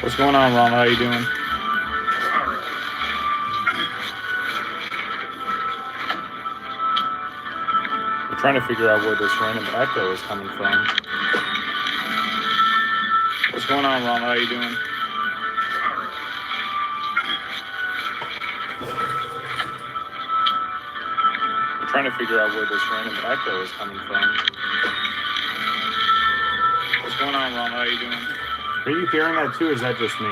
What's going on, Ron? How you doing? I'm trying to figure out where this random echo is coming from. What's going on, Ron? How you doing? I'm trying to figure out where this random echo is coming from. What's going on, Ron? How you doing? Are you hearing that too, or is that just me?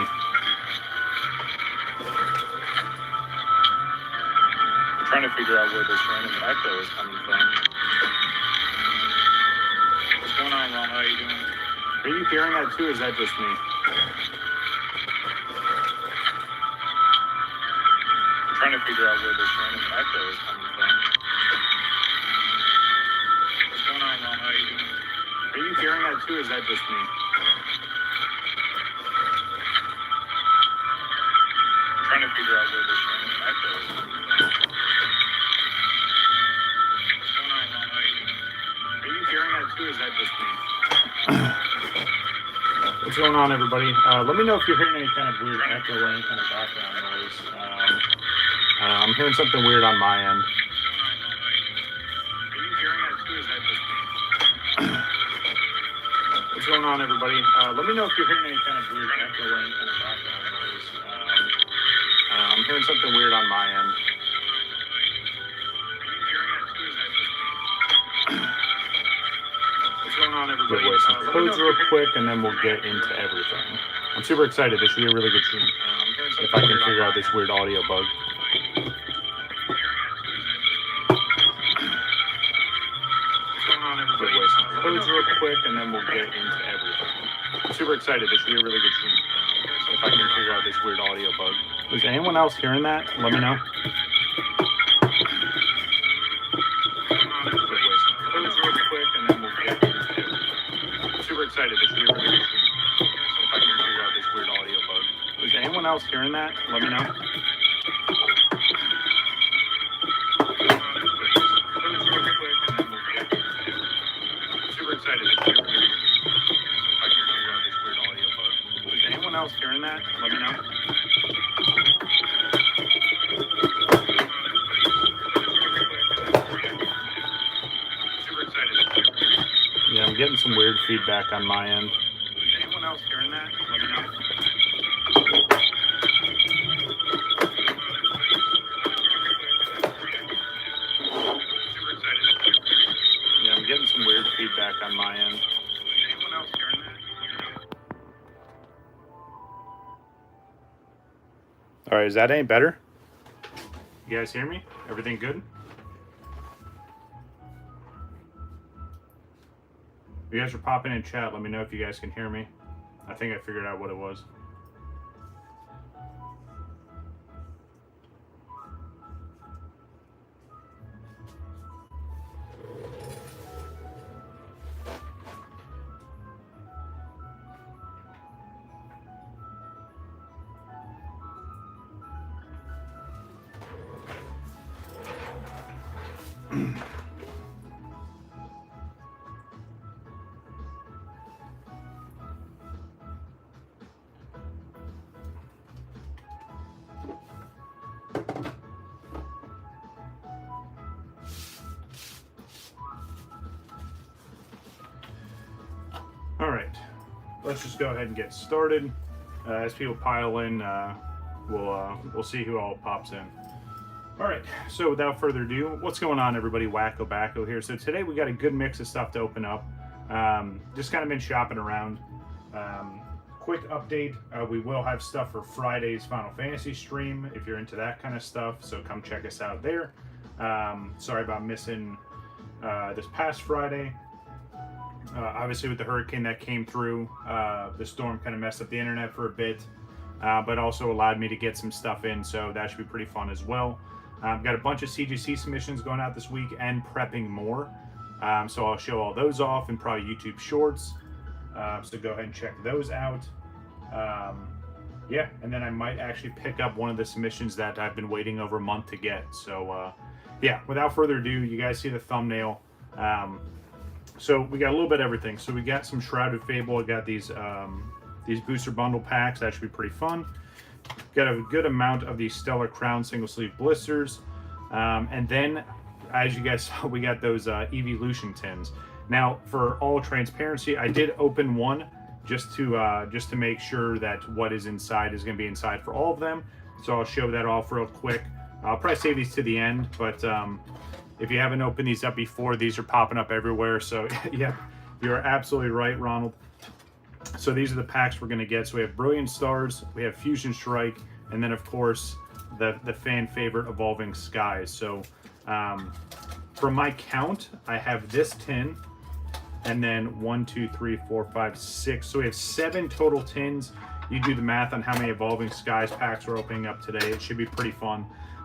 I'm trying to figure out where this random echo is coming from. What's going on, Ron? How you doing? Are you hearing that too, or is that just me? I'm trying to figure out where this random echo is coming from. What's going on, Ron? How you doing? Are you hearing that too, or is that just me? Trying to figure out where this random echo is coming from. What's going on, Ron? How you doing? Are you hearing that too, or is that just me? What's going on, everybody? Let me know if you're hearing any kind of weird echo or any kind of background noise. I'm hearing something weird on my end. Are you hearing that too, or is that just me? What's going on, everybody? Let me know if you're hearing any kind of weird echo or any kind of background noise. I'm hearing something weird on my end. What's going on, everybody? Give away some codes real quick, and then we'll get into everything. I'm super excited. This should be a really good stream. If I can figure out this weird audio bug. Give away some codes real quick, and then we'll get into everything. I'm super excited. This should be a really good stream. If I can figure out this weird audio bug. Is anyone else hearing that? Let me know. Super excited. This should be a really good stream. If I can figure out this weird audio bug. Is anyone else hearing that? Let me know. Super excited. This should be a really good stream. If I can figure out this weird audio bug. Is anyone else hearing that? Let me know. Yeah, I'm getting some weird feedback on my end. Is anyone else hearing that? Let me know. Yeah, I'm getting some weird feedback on my end. Is anyone else hearing that? Let me know. All right, is that any better? You guys hear me? Everything good? You guys are popping in chat. Let me know if you guys can hear me. I think I figured out what it was. All right, let's just go ahead and get started. As people pile in, we'll see who all pops in. All right, so without further ado, what's going on, everybody? WakoBako here. So today we got a good mix of stuff to open up. Just kind of been shopping around. Quick update, we will have stuff for Friday's Final Fantasy stream if you're into that kind of stuff, so come check us out there. Sorry about missing this past Friday. Obviously, with the hurricane that came through, the storm kind of messed up the internet for a bit, but also allowed me to get some stuff in, so that should be pretty fun as well. I've got a bunch of CGC submissions going out this week and prepping more, so I'll show all those off in probably YouTube Shorts, so go ahead and check those out. Yeah, and then I might actually pick up one of the submissions that I've been waiting over a month to get. So, yeah, without further ado, you guys see the thumbnail. So we got a little bit of everything. So we got some Shrouded Fable. I got these booster bundle packs. That should be pretty fun. Got a good amount of these Stellar Crown single sleeve blisters. And then, as you guys saw, we got those Evolution tins. Now, for all transparency, I did open one just to make sure that what is inside is going to be inside for all of them. So I'll show that off real quick. I'll probably save these to the end, but if you haven't opened these up before, these are popping up everywhere. So yeah, you're absolutely right, Ronald. So these are the packs we're going to get. So we have Brilliant Stars, we have Fusion Strike, and then of course the fan favorite Evolving Skies. So from my count, I have this tin. And then 1, 2, 3, 4, 5, 6. So we have 7 total tins. You do the math on how many Evolving Skies packs we're opening up today. It should be pretty fun.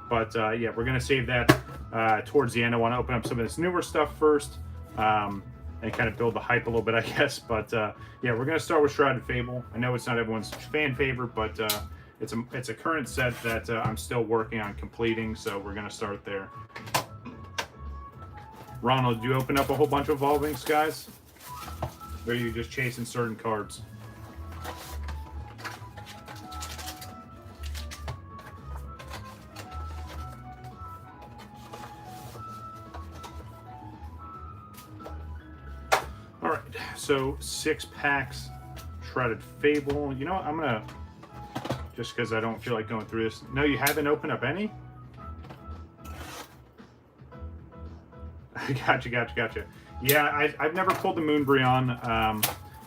But yeah, we're going to save that towards the end. I want to open up some of this newer stuff first and kind of build the hype a little bit, I guess. But yeah, we're going to start with Shrouded Fable. I know it's not everyone's fan favorite, but it's a current set that I'm still working on completing. So we're going to start there. Ronald, do you open up a whole bunch of Evolving Skies? Or are you just chasing certain cards? Alright, so 6 packs, Shrouded Fable. You know what, I'm gonna, just because I don't feel like going through this. No, you haven't opened up any? Gotcha. Yeah, I've never pulled the Moonbreon.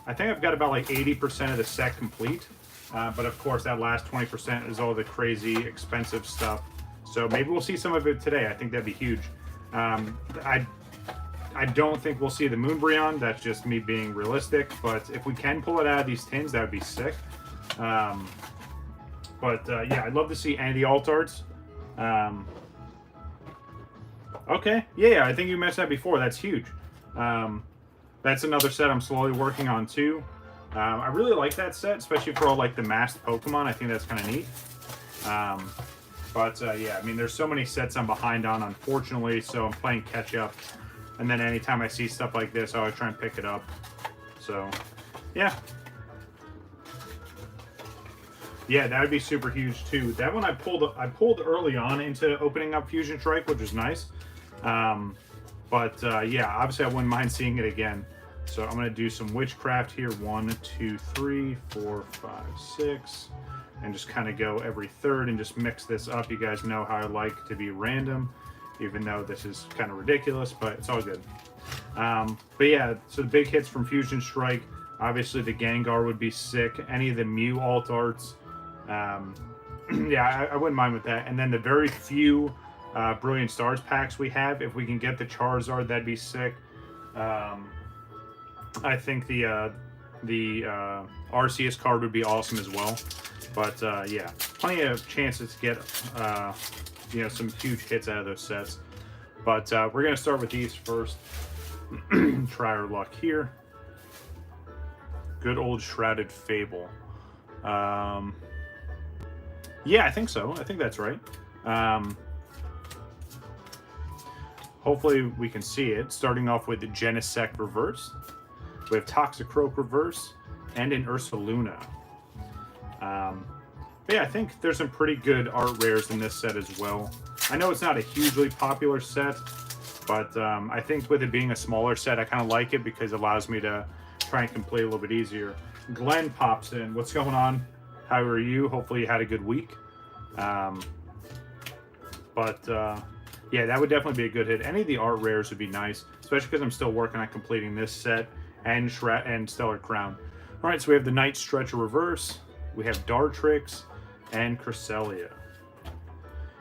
I think I've got about like 80% of the set complete. But of course, that last 20% is all the crazy expensive stuff. So maybe we'll see some of it today. I think that'd be huge. I don't think we'll see the Moonbreon. That's just me being realistic. But if we can pull it out of these tins, that would be sick. Yeah, I'd love to see any of the alt arts. Okay, yeah, I think you mentioned that before. That's huge. That's another set I'm slowly working on too. I really like that set, especially for all like the masked Pokemon. I think that's kind of neat. Yeah, I mean, there's so many sets I'm behind on, unfortunately, so I'm playing catch up. And then anytime I see stuff like this, I always try and pick it up. So, yeah. Yeah, that would be super huge too. That one I pulled early on into opening up Fusion Strike, which was nice. Yeah, obviously I wouldn't mind seeing it again. So I'm going to do some Witchcraft here. 1, 2, 3, 4, 5, 6. And just kind of go every third and just mix this up. You guys know how I like to be random, even though this is kind of ridiculous, but it's all good. But yeah, so the big hits from Fusion Strike. Obviously the Gengar would be sick. Any of the Mew alt arts. Yeah, I wouldn't mind with that. And then the very few Brilliant Stars packs we have, if we can get the Charizard, that'd be sick. I think the Arceus card would be awesome as well. But yeah, plenty of chances to get you know, some huge hits out of those sets. But we're gonna start with these first. Try our luck here. Good old Shrouded Fable. Yeah, I think so. I think that's right. Hopefully we can see it. Starting off with the Genesect Reverse. We have Toxicroak Reverse and an Ursaluna. But yeah, I think there's some pretty good art rares in this set as well. I know it's not a hugely popular set, but I think with it being a smaller set, I kind of like it because it allows me to try and complete a little bit easier. Glenn pops in. What's going on? How are you? Hopefully you had a good week. Yeah, that would definitely be a good hit. Any of the art rares would be nice, especially because I'm still working on completing this set and Stellar Crown. All right, so we have the Night Stretcher Reverse. We have Dartrix and Cresselia.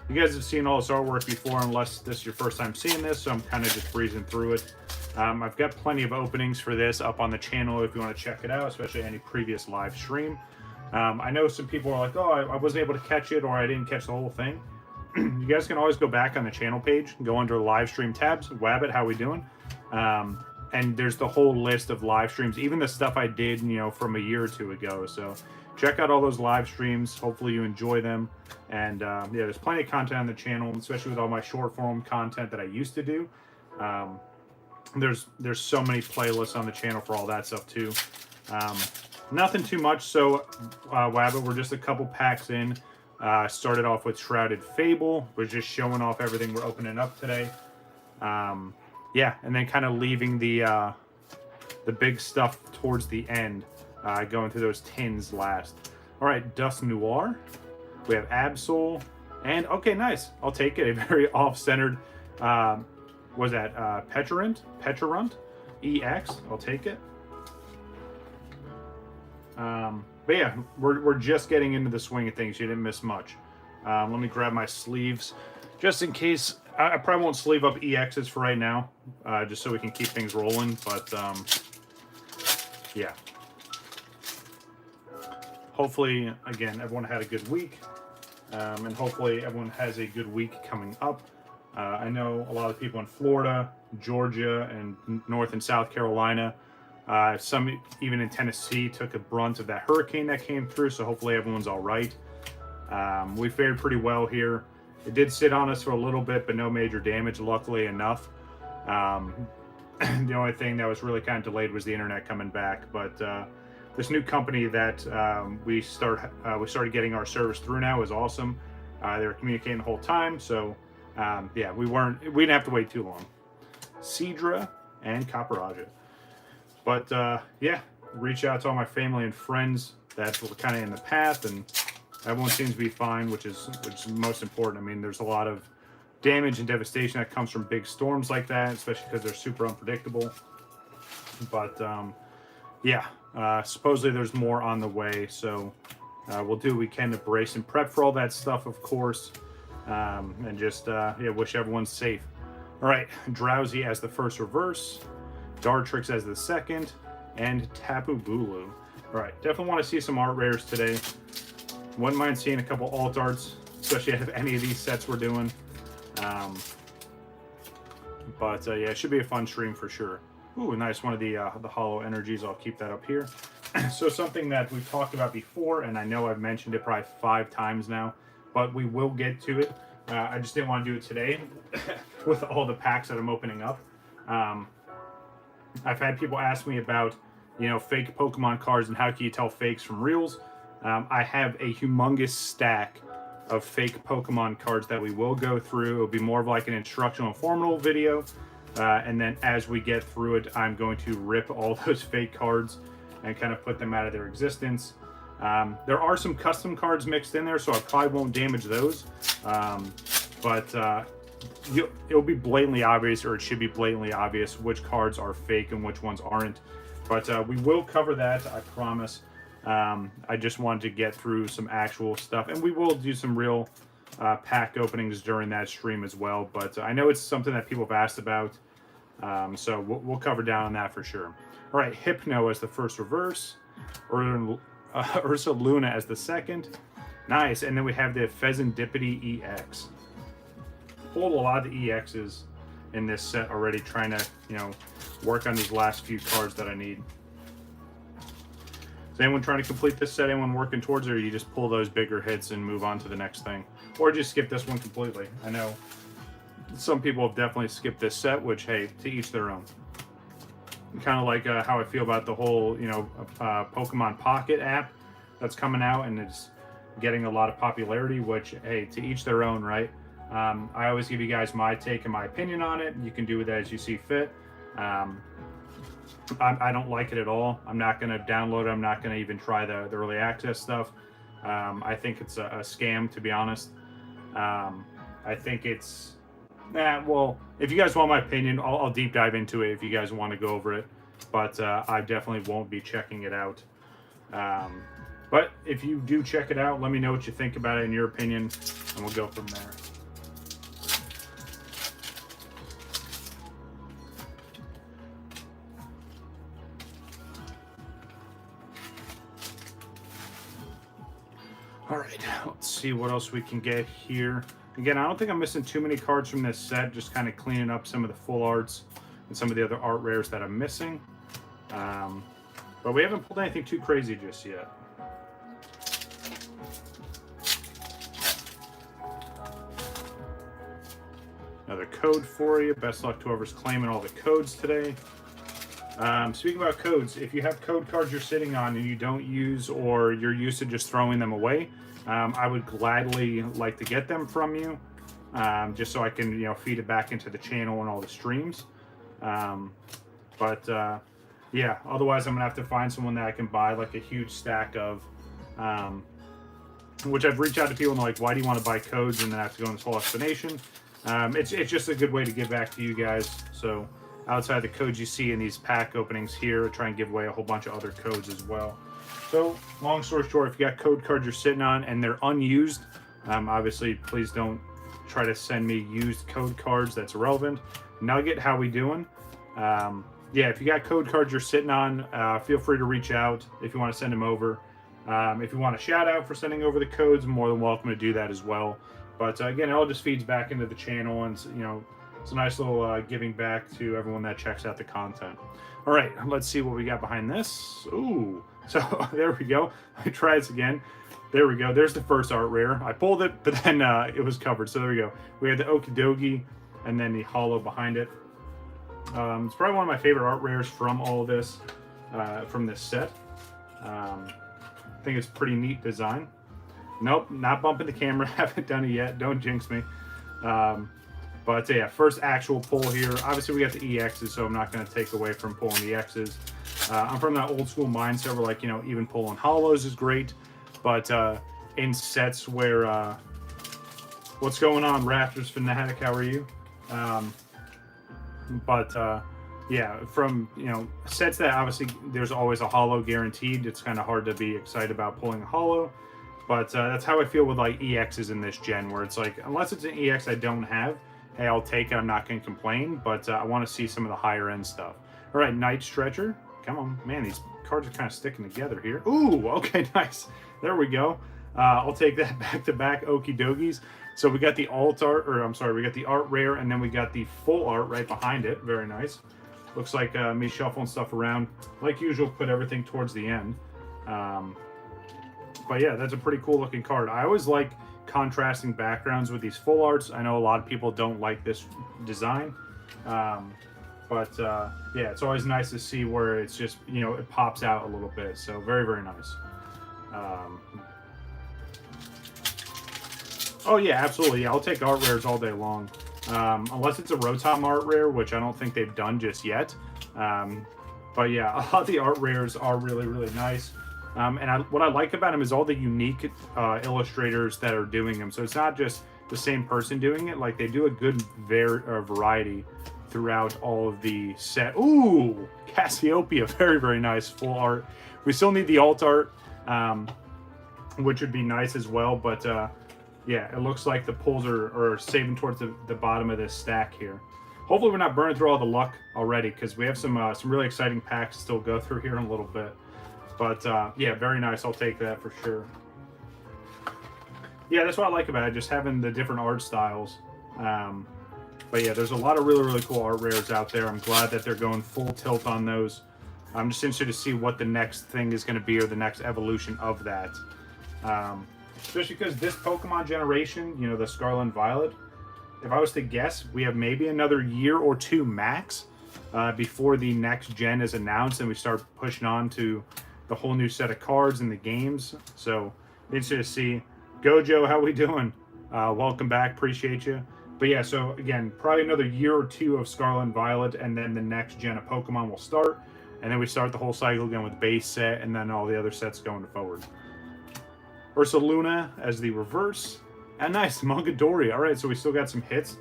You guys have seen all this artwork before, unless this is your first time seeing this, so I'm kind of just breezing through it. I've got plenty of openings for this up on the channel if you want to check it out, especially any previous live stream. I know some people are like, oh, I wasn't able to catch it, or I didn't catch the whole thing. You guys can always go back on the channel page, go under live stream tabs, Wabbit, how we doing? And there's the whole list of live streams, even the stuff I did, you know, from a year or two ago. So check out all those live streams. Hopefully you enjoy them. And yeah, there's plenty of content on the channel, especially with all my short form content that I used to do. There's so many playlists on the channel for all that stuff too. Nothing too much. So Wabbit, we're just a couple packs in. Started off with Shrouded Fable. We're just showing off everything we're opening up today. Yeah, and then kind of leaving the big stuff towards the end, going through those tins last. All right, Dust Noir. We have Absol, and okay, nice. I'll take it. A very off-centered. Was that Peturunt EX? I'll take it. But yeah, we're just getting into the swing of things. You didn't miss much. Let me grab my sleeves, just in case. I probably won't sleeve up EXs for right now, just so we can keep things rolling. But yeah, hopefully, again, everyone had a good week, and hopefully everyone has a good week coming up. I know a lot of people in Florida, Georgia, and North and South Carolina. Some even in Tennessee took a brunt of that hurricane that came through, so hopefully everyone's all right. We fared pretty well here. It did sit on us for a little bit, but no major damage, luckily enough. The only thing that was really kind of delayed was the internet coming back. But this new company that we started getting our service through now is awesome. They were communicating the whole time, so yeah, we didn't have to wait too long. Cedra and Copperaja. But yeah, reach out to all my family and friends that were kind of in the path, and everyone seems to be fine, which is most important. I mean, there's a lot of damage and devastation that comes from big storms like that, especially because they're super unpredictable. But yeah, supposedly there's more on the way, so we'll do what we can to brace and prep for all that stuff, of course, and just yeah, wish everyone safe. All right, Drowsy as the first reverse, Dartrix as the second, and Tapu Bulu. All right, definitely want to see some art rares today. Wouldn't mind seeing a couple alt arts, especially out of any of these sets we're doing. But yeah, it should be a fun stream for sure. Ooh, nice, one of the hollow energies. I'll keep that up here. So something that we've talked about before, and I know I've mentioned it probably 5 times now, but we will get to it. I just didn't want to do it today with all the packs that I'm opening up. I've had people ask me about, you know, fake Pokemon cards and how can you tell fakes from reals. I have a humongous stack of fake Pokemon cards that we will go through. It'll be more of like an instructional, informative video. And then as we get through it, I'm going to rip all those fake cards and kind of put them out of their existence. There are some custom cards mixed in there, so I probably won't damage those. But it'll be blatantly obvious, or it should be blatantly obvious, which cards are fake and which ones aren't. But we will cover that, I promise. I just wanted to get through some actual stuff, and we will do some real pack openings during that stream as well. But I know it's something that people have asked about, so we'll cover down on that for sure. All right, Hypno as the first reverse, Ursa Luna as the second. Nice, and then we have the Pheasantipity EX. Pulled a lot of the EXs in this set already, trying to, you know, work on these last few cards that I need. Is anyone trying to complete this set? Anyone working towards it, or you just pull those bigger hits and move on to the next thing? Or just skip this one completely? I know some people have definitely skipped this set, which, hey, to each their own. Kind of like how I feel about the whole, you know, Pokemon Pocket app that's coming out, and it's getting a lot of popularity, which, hey, to each their own, right? I always give you guys my take and my opinion on it. You can do with that as you see fit. I don't like it at all. I'm not going to download it. I'm not going to even try the early access stuff. I think it's a scam, to be honest. I think it's... well, if you guys want my opinion, I'll deep dive into it if you guys want to go over it. But I definitely won't be checking it out. But if you do check it out, let me know what you think about it in your opinion, and we'll go from there. All right, let's see what else we can get here. Again, I don't think I'm missing too many cards from this set, just kind of cleaning up some of the full arts and some of the other art rares that I'm missing. But we haven't pulled anything too crazy just yet. Another code for you. Best luck to whoever's claiming all the codes today. Speaking about codes, if you have code cards you're sitting on and you don't use, or you're used to just throwing them away, I would gladly like to get them from you, just so I can, you know, feed it back into the channel and all the streams. Yeah, otherwise I'm gonna have to find someone that I can buy like a huge stack of, which I've reached out to people and they're like, why do you want to buy codes? And then I have to go into this whole explanation. It's just a good way to give back to you guys. So outside the codes you see in these pack openings here, I try and give away a whole bunch of other codes as well. So long story short, if you got code cards you're sitting on and they're unused, obviously please don't try to send me used code cards. That's irrelevant. Nugget, how we doing? Yeah, if you got code cards you're sitting on, feel free to reach out if you want to send them over. If you want a shout out for sending over the codes, more than welcome to do that as well. But again, it all just feeds back into the channel, and you know, it's a nice little giving back to everyone that checks out the content. All right, let's see what we got behind this. Ooh, so there we go. Let me try this again. There we go. There's the first art rare. I pulled it, but then it was covered. So there we go. We had the WakoBako and then the holo behind it. It's probably one of my favorite art rares from all this, from this set. I think it's a pretty neat design. Nope, not bumping the camera. Haven't done it yet. Don't jinx me. But yeah, first actual pull here. Obviously, we got the EXs, so I'm not going to take away from pulling the X's. I'm from that old school mindset where, like, you know, even pulling holos is great. But in sets where, what's going on, Raptors Fanatic? How are you? Yeah, from, you know, sets that obviously there's always a holo guaranteed. It's kind of hard to be excited about pulling a holo. But that's how I feel with like EXs in this gen, where it's like, unless it's an EX I don't have, hey, I'll take it. I'm not going to complain, but I want to see some of the higher end stuff. All right, Night Stretcher. Come on, man, these cards are kind of sticking together here. Ooh, okay, nice. There we go. I'll take that back-to-back okie dokies. So we got the alt art, or I'm sorry, we got the art rare, and then we got the full art right behind it. Very nice. Looks like me shuffling stuff around. Like usual, put everything towards the end. But yeah, that's a pretty cool looking card. I always like contrasting backgrounds with these full arts. I know a lot of people don't like this design. Yeah, it's always nice to see where it's just, you know, it pops out a little bit. So very, very nice. Oh yeah, absolutely. Yeah, I'll take art rares all day long. Unless it's a Rotom art rare, which I don't think they've done just yet. But yeah, a lot of the art rares are really, really nice. And what I like about them is all the unique illustrators that are doing them. So it's not just the same person doing it. Like, they do a good variety throughout all of the set. Ooh, Cassiopeia, very, very nice full art. We still need the alt art, which would be nice as well. But yeah, it looks like the pulls are saving towards the bottom of this stack here. Hopefully we're not burning through all the luck already, because we have some really exciting packs to still go through here in a little bit. But yeah, very nice. I'll take that for sure. Yeah, that's what I like about it, just having the different art styles. But yeah, there's a lot of really, really cool art rares out there. I'm glad that they're going full tilt on those. I'm just interested to see what the next thing is going to be, or the next evolution of that. Especially because this Pokemon generation, you know, the Scarlet and Violet, if I was to guess, we have maybe another year or two max before the next gen is announced and we start pushing on to the whole new set of cards in the games. So interested to see. Gojo, how we doing? Welcome back, appreciate you. But yeah, so again, probably another year or two of Scarlet and Violet, and then the next gen of Pokemon will start, and then we start the whole cycle again with base set, and then all the other sets going forward. Ursaluna as the reverse, and nice, Mogadori. All right, so we still got some hits.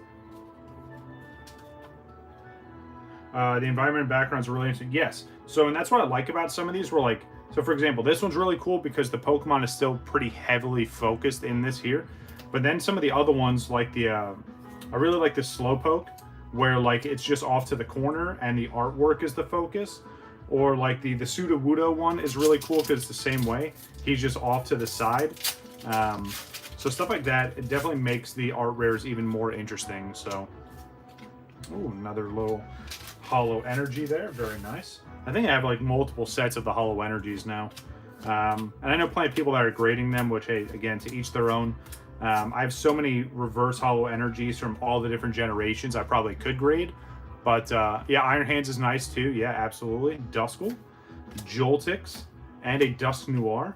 The environment and backgrounds are really interesting. Yes, so and that's what I like about some of these. We're like, so for example, this one's really cool because the Pokemon is still pretty heavily focused in this here. But then some of the other ones, like the, I really like the Slowpoke, where like it's just off to the corner and the artwork is the focus. Or like the Sudowoodo one is really cool because it's the same way. He's just off to the side. So stuff like that, it definitely makes the art rares even more interesting. So, ooh, another little hollow energy there. Very nice. I think I have like multiple sets of the hollow energies now. And I know plenty of people that are grading them, which, hey, again, to each their own. I have so many reverse hollow energies from all the different generations I probably could grade. But yeah, Iron Hands is nice too. Yeah, absolutely. Duskull, Joltix, and a Dusk Noir.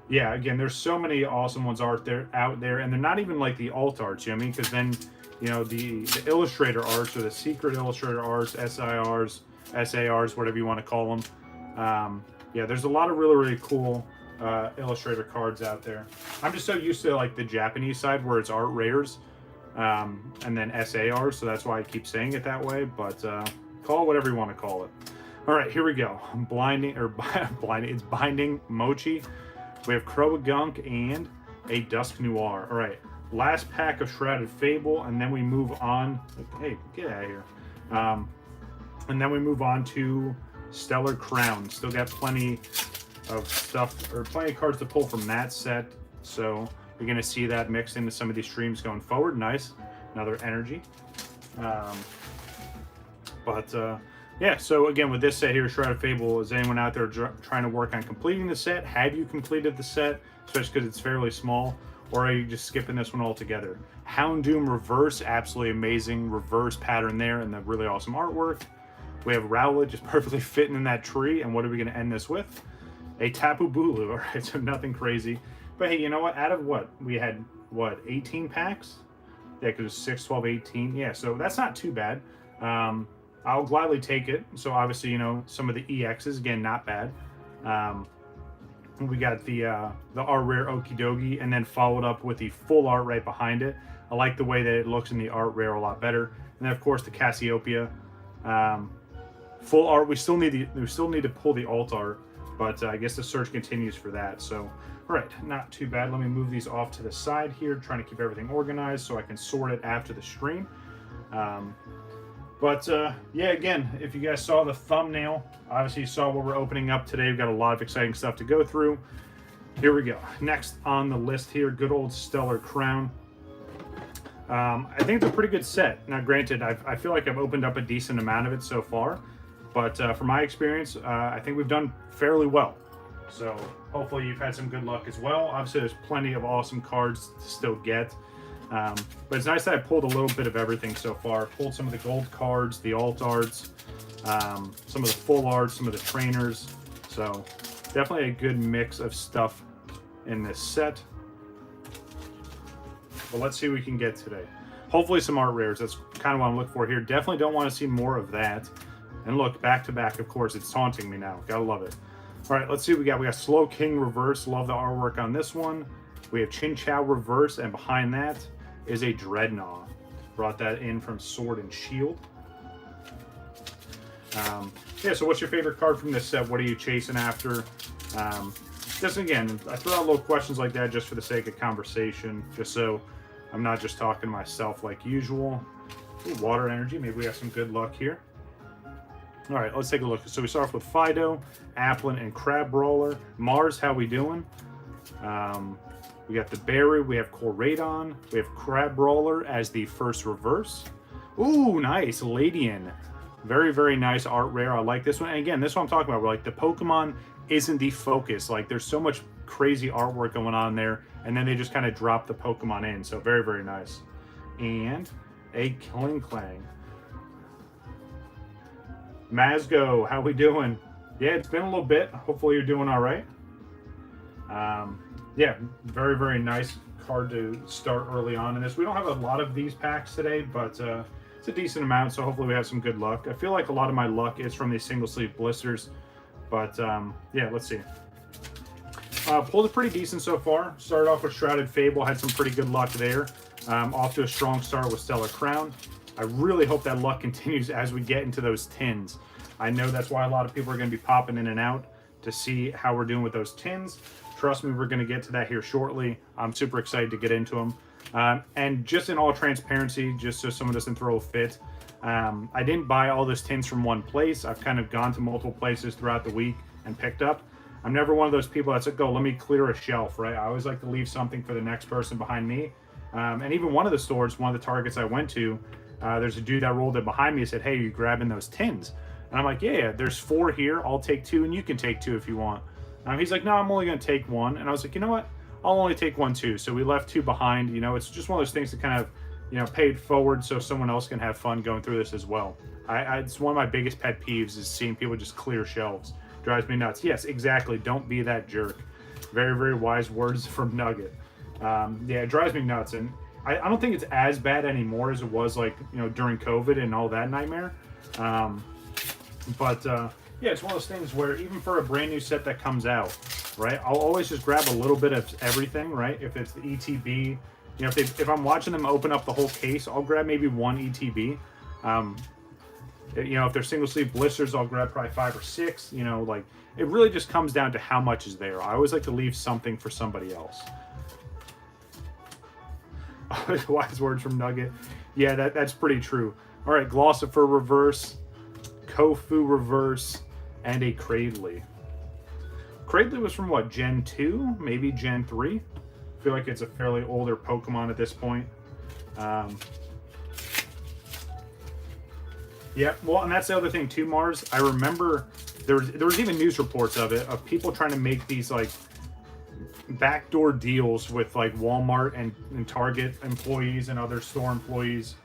Yeah, again, there's so many awesome ones out there, and they're not even like the alt arts, you know what I mean? Because then, you know, the illustrator arts or the secret illustrator arts, SIRs, SARs, whatever you want to call them. Yeah, there's a lot of really, really cool illustrator cards out there. I'm just so used to like the Japanese side where it's art rares and then SARs, so that's why I keep saying it that way. But call it whatever you want to call it. All right, here we go. Blinding It's Binding Mochi. We have Croagunk and a Dusk Noir. All right, last pack of Shrouded Fable, and then we move on. Hey, get out of here. And then we move on to Stellar Crown. Still got plenty of stuff, or plenty of cards to pull from that set. So you're going to see that mixed into some of these streams going forward. Nice. Another energy. Yeah, so again, with this set here, Shrouded Fable, is anyone out there trying to work on completing the set? Have you completed the set, especially because it's fairly small, or are you just skipping this one altogether? Houndoom Reverse, absolutely amazing reverse pattern there, and the really awesome artwork. We have Rowlet just perfectly fitting in that tree, and what are we going to end this with? A Tapu Bulu. All right, so nothing crazy. But hey, you know what? Out of what? We had, what, 18 packs? Yeah, because it was 6, 12, 18. Yeah, so that's not too bad. I'll gladly take it. So obviously, you know, some of the EXs, again, not bad. We got the art rare Okie Dokie, and then followed up with the full art right behind it. I like the way that it looks in the art rare a lot better. And then of course the Cassiopeia. Full art. We still need to pull the alt art, but I guess the search continues for that. So, all right, not too bad. Let me move these off to the side here, trying to keep everything organized so I can sort it after the stream. Yeah, again, if you guys saw the thumbnail, obviously you saw what we're opening up today. We've got a lot of exciting stuff to go through. Here we go. Next on the list here, good old Stellar Crown. I think it's a pretty good set. Now, granted, I feel like I've opened up a decent amount of it so far, but from my experience, I think we've done fairly well. So hopefully you've had some good luck as well. Obviously, there's plenty of awesome cards to still get. But it's nice that I pulled a little bit of everything so far. Pulled some of the gold cards, the alt arts, some of the full arts, some of the trainers. So definitely a good mix of stuff in this set. But let's see what we can get today. Hopefully some art rares. That's kind of what I'm looking for here. Definitely don't want to see more of that. And look, back to back, of course, it's taunting me now. Gotta love it. All right, let's see what we got. We got Slow King Reverse. Love the artwork on this one. We have Chin Chow Reverse, and behind that is a Dreadnought. Brought that in from Sword and Shield. Yeah, so what's your favorite card from this set? What are you chasing after? Just again, I throw out little questions like that just for the sake of conversation, just so I'm not just talking to myself like usual. Ooh, water energy, maybe we have some good luck here. All right, let's take a look. So we start off with Fido, Applin, and Crab Brawler. Mars, how we doing? We got the Berry, we have Koradon, we have Crab Brawler as the first reverse. Ooh, nice, Ladian. Very, very nice art rare. I like this one. And again, this is what I'm talking about. Where, like, the Pokemon isn't the focus. Like, there's so much crazy artwork going on there, and then they just kind of drop the Pokemon in. So very, very nice. And a Killing Clang. Mazgo, how we doing? Yeah, it's been a little bit. Hopefully you're doing all right. Yeah, very, very nice card to start early on in this. We don't have a lot of these packs today, but it's a decent amount, so hopefully we have some good luck. I feel like a lot of my luck is from these single sleeve blisters, but yeah, let's see. Pulled it pretty decent so far. Started off with Shrouded Fable, had some pretty good luck there. Off to a strong start with Stellar Crown. I really hope that luck continues as we get into those tins. I know that's why a lot of people are going to be popping in and out to see how we're doing with those tins. Trust me, we're going to get to that here shortly. I'm super excited to get into them. And just in all transparency, just so someone doesn't throw a fit, I didn't buy all those tins from one place. I've kind of gone to multiple places throughout the week and picked up. I'm never one of those people that's like, go, let me clear a shelf, right? I always like to leave something for the next person behind me. And even one of the stores, one of the Targets I went to, there's a dude that rolled it behind me and said, hey, are you grabbing those tins? And I'm like, yeah, there's 4 here. I'll take 2 and you can take 2 if you want. He's like, no, I'm only going to take 1. And I was like, you know what? I'll only take 1 too. So we left 2 behind. You know, it's just one of those things that kind of, you know, paid forward so someone else can have fun going through this as well. It's one of my biggest pet peeves is seeing people just clear shelves. Drives me nuts. Yes, exactly. Don't be that jerk. Very, very wise words from Nugget. Yeah, it drives me nuts. And I don't think it's as bad anymore as it was, like, you know, during COVID and all that nightmare. Yeah, it's one of those things where even for a brand new set that comes out, right, I'll always just grab a little bit of everything, right? If it's the ETB, you know, if I'm watching them open up the whole case, I'll grab maybe 1 ETB. You know, if they're single sleeve blisters, I'll grab probably 5 or 6. You know, like, it really just comes down to how much is there. I always like to leave something for somebody else. Wise words from Nugget. Yeah, that's pretty true. All right, Glossifer reverse, Kofu reverse, and a Cradley. Cradley was from what, Gen 2? Maybe Gen 3? I feel like it's a fairly older Pokemon at this point. Yeah, well, and that's the other thing too, Mars. I remember there was even news reports of it, of people trying to make these like backdoor deals with like Walmart and Target employees and other store employees,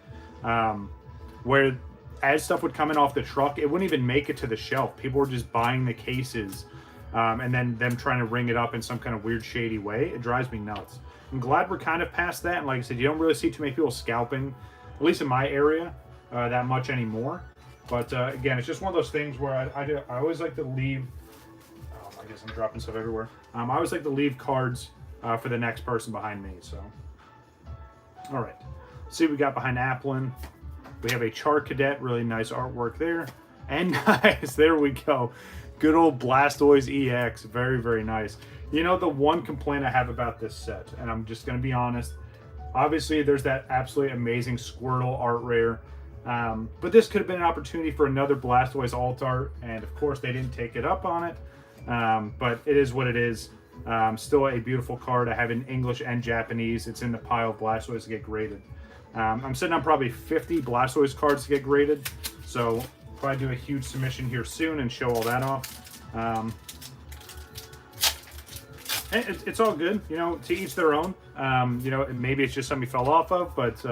where as stuff would come in off the truck, it wouldn't even make it to the shelf. People were just buying the cases, and then them trying to ring it up in some kind of weird, shady way. It drives me nuts. I'm glad we're kind of past that. And like I said, you don't really see too many people scalping, at least in my area, that much anymore. But again, it's just one of those things where I always like to leave. Oh, I guess I'm dropping stuff everywhere. I always like to leave cards for the next person behind me. So, all right. See what we got behind Applin. We have a Char Cadet, really nice artwork there. And nice, there we go. Good old Blastoise EX, very, very nice. You know, the one complaint I have about this set, and I'm just going to be honest, obviously there's that absolutely amazing Squirtle art rare, but this could have been an opportunity for another Blastoise alt art, and of course they didn't take it up on it, but it is what it is. Still a beautiful card. I have it in English and Japanese. It's in the pile of Blastoise to get graded. I'm sitting on probably 50 Blastoise cards to get graded, so probably do a huge submission here soon and show all that off. It's all good, you know, to each their own. You know, maybe it's just something you fell off of, but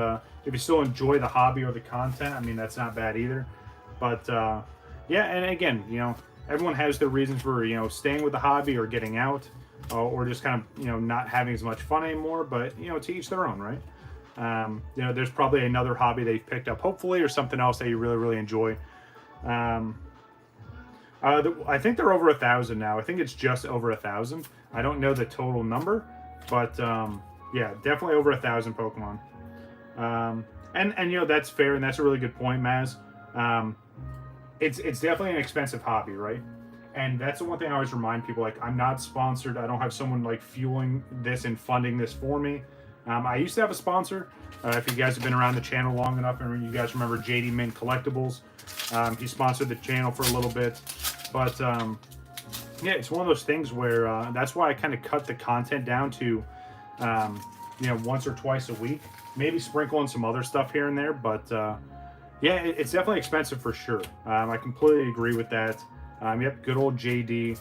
if you still enjoy the hobby or the content, I mean, that's not bad either. But yeah, and again, you know, everyone has their reasons for, you know, staying with the hobby or getting out, or just kind of, you know, not having as much fun anymore. But, you know, to each their own, right? You know, there's probably another hobby that you've picked up, hopefully, or something else that you really, really enjoy. I think they're over 1,000 now. I think it's just over 1,000. I don't know the total number, but yeah, definitely over 1,000 Pokemon. And you know, that's fair, and that's a really good point, Maz. It's definitely an expensive hobby, right? And that's the one thing I always remind people, like, I'm not sponsored. I don't have someone like fueling this and funding this for me. I used to have a sponsor. If you guys have been around the channel long enough, and you guys remember JD Mint Collectibles, he sponsored the channel for a little bit. But yeah, it's one of those things where that's why I kind of cut the content down to, you know, once or twice a week. Maybe sprinkle in some other stuff here and there. But yeah, it's definitely expensive for sure. I completely agree with that. Yep, good old JD.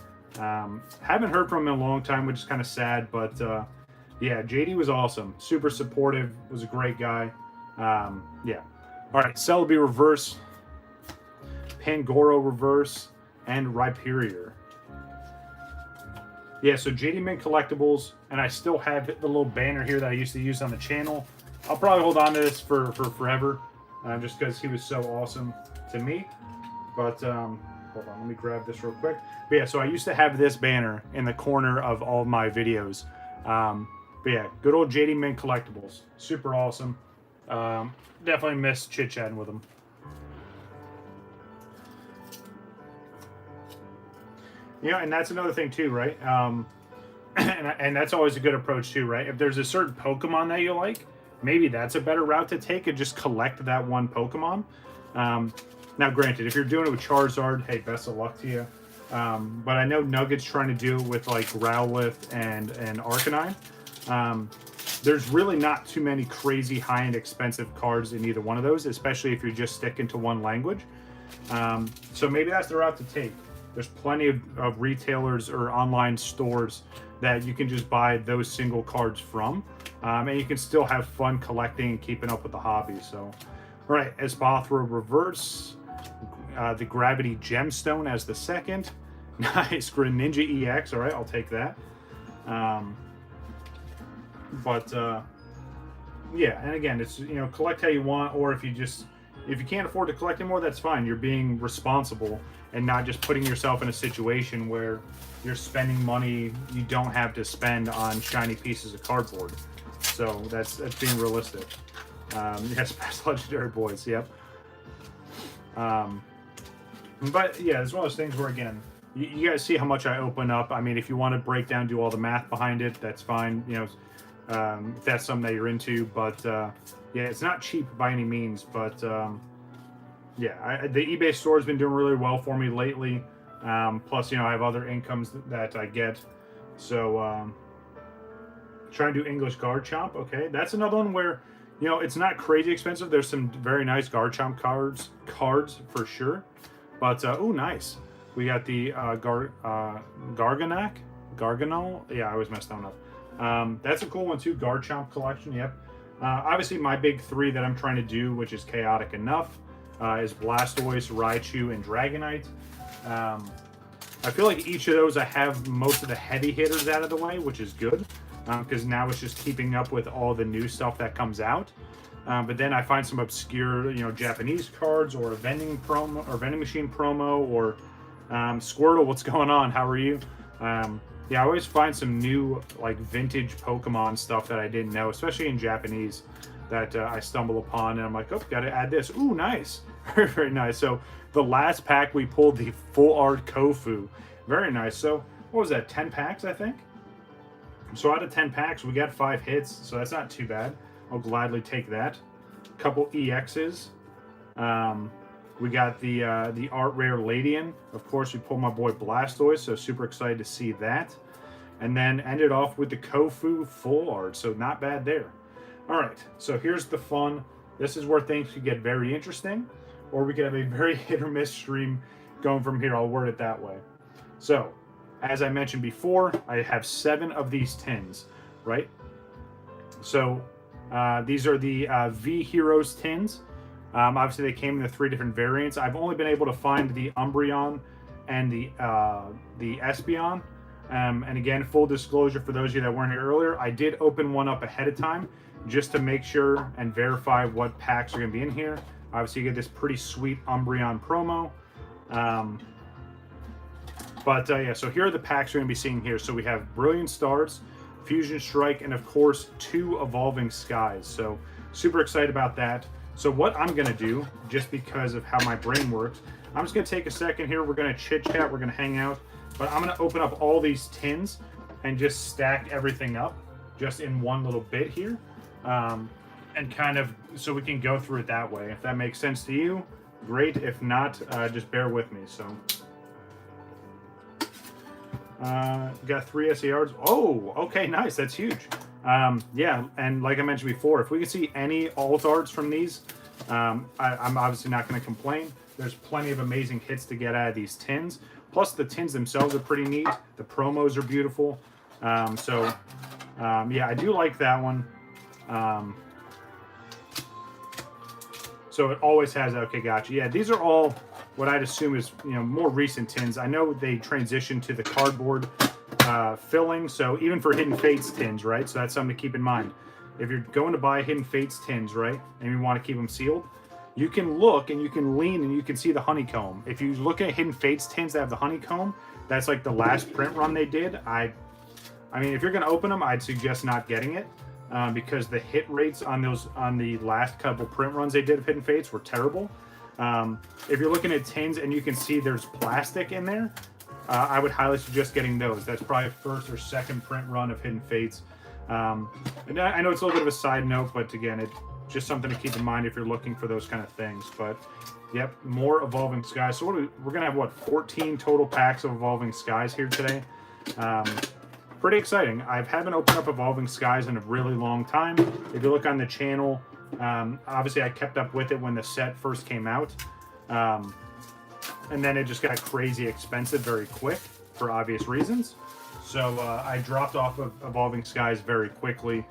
Haven't heard from him in a long time, which is kind of sad. But yeah, JD was awesome. Super supportive. Was a great guy. Yeah. All right, Celebi reverse. Pangoro reverse. And Rhyperior. Yeah, so JD Mint Collectibles, and I still have the little banner here that I used to use on the channel. I'll probably hold on to this for forever, just because he was so awesome to me. But hold on, let me grab this real quick. But yeah, so I used to have this banner in the corner of all my videos. But yeah, good old JD Mint Collectibles, super awesome. Definitely miss chit-chatting with him. You know, and that's another thing too, right? And that's always a good approach too, right? If there's a certain Pokemon that you like, maybe that's a better route to take and just collect that one Pokemon. Now, granted, if you're doing it with Charizard, hey, best of luck to you. But I know Nugget's trying to do it with like Growlithe and Arcanine. There's really not too many crazy high-end expensive cards in either one of those, especially if you're just sticking to one language. So maybe that's the route to take. There's plenty of retailers or online stores that you can just buy those single cards from. And you can still have fun collecting and keeping up with the hobby. So, all right, Espathra Reverse, the Gravity Gemstone as the second. Nice, Greninja EX. All right, I'll take that. Yeah, and again, it's, you know, collect how you want, or if you can't afford to collect anymore, that's fine. You're being responsible and not just putting yourself in a situation where you're spending money you don't have to spend on shiny pieces of cardboard. So that's being realistic. Yes, best legendary boys. Yep. But yeah, it's one of those things where, again, you guys see how much I open up. I mean, if you want to break down, do all the math behind it, that's fine. You know, if that's something that you're into. But yeah, it's not cheap by any means. But yeah, the eBay store has been doing really well for me lately. Plus, you know, I have other incomes that I get. So trying to do English Garchomp. Okay, that's another one where, you know, it's not crazy expensive. There's some very nice Garchomp cards for sure. But oh, nice. We got the Garganol. Yeah, I always mess that one up. That's a cool one too. Garchomp collection. Yep. Obviously, my big three that I'm trying to do, which is chaotic enough, is Blastoise, Raichu, and Dragonite. I feel like each of those I have most of the heavy hitters out of the way, which is good, because now it's just keeping up with all the new stuff that comes out. But then I find some obscure, you know, Japanese cards, or a vending machine promo, or Squirtle. What's going on? How are you? Yeah, I always find some new, like, vintage Pokemon stuff that I didn't know, especially in Japanese, that I stumble upon, and I'm like, oh, gotta add this. Ooh, nice. Very, very nice. So the last pack we pulled the full art Kofu. Very nice. So what was that, 10 packs, I think? So out of 10 packs, we got 5 hits, so that's not too bad. I'll gladly take that. A couple EXs. We got the art rare Ladian. Of course, we pulled my boy Blastoise, so super excited to see that. And then ended off with the Kofu full art, so not bad there. All right, so here's the fun. This is where things could get very interesting, or we could have a very hit or miss stream going from here. I'll word it that way. So, as I mentioned before, I have 7 of these tins, right? So, these are the V Heroes tins. Obviously, they came in the 3 different variants. I've only been able to find the Umbreon and the Espeon. And again, full disclosure for those of you that weren't here earlier, I did open one up ahead of time just to make sure and verify what packs are going to be in here. Obviously, you get this pretty sweet Umbreon promo. Yeah, so here are the packs we're going to be seeing here. So we have Brilliant Stars, Fusion Strike, and of course, 2 Evolving Skies. So super excited about that. So what I'm going to do, just because of how my brain works, I'm just going to take a second here. We're going to chit chat. We're going to hang out. But I'm going to open up all these tins and just stack everything up just in one little bit here. And kind of, so we can go through it that way. If that makes sense to you, great. If not, just bear with me. So, got 3 SARs. Oh, okay, nice. That's huge. Yeah, and like I mentioned before, if we can see any alt arts from these, I'm obviously not going to complain. There's plenty of amazing hits to get out of these tins. Plus, the tins themselves are pretty neat. The promos are beautiful. Yeah, I do like that one. So it always has, okay, gotcha. Yeah, these are all what I'd assume is, you know, more recent tins. I know they transitioned to the cardboard filling, so even for Hidden Fates tins, right? So that's something to keep in mind. If you're going to buy Hidden Fates tins, right, and you want to keep them sealed, you can look and you can lean and you can see the honeycomb. If you look at Hidden Fates tins that have the honeycomb, that's like the last print run they did. I mean, if you're going to open them, I'd suggest not getting it because the hit rates on the last couple print runs they did of Hidden Fates were terrible. If you're looking at tins and you can see there's plastic in there, I would highly suggest getting those. That's probably first or second print run of Hidden Fates. And I know it's a little bit of a side note, but again, it's just something to keep in mind if you're looking for those kind of things. But Yep, more Evolving Skies. So we're going to have, what, 14 total packs of Evolving Skies here today. Pretty exciting. I haven't opened up Evolving Skies in a really long time. If you look on the channel, obviously I kept up with it when the set first came out. And then it just got crazy expensive very quick for obvious reasons. So I dropped off of Evolving Skies very quickly.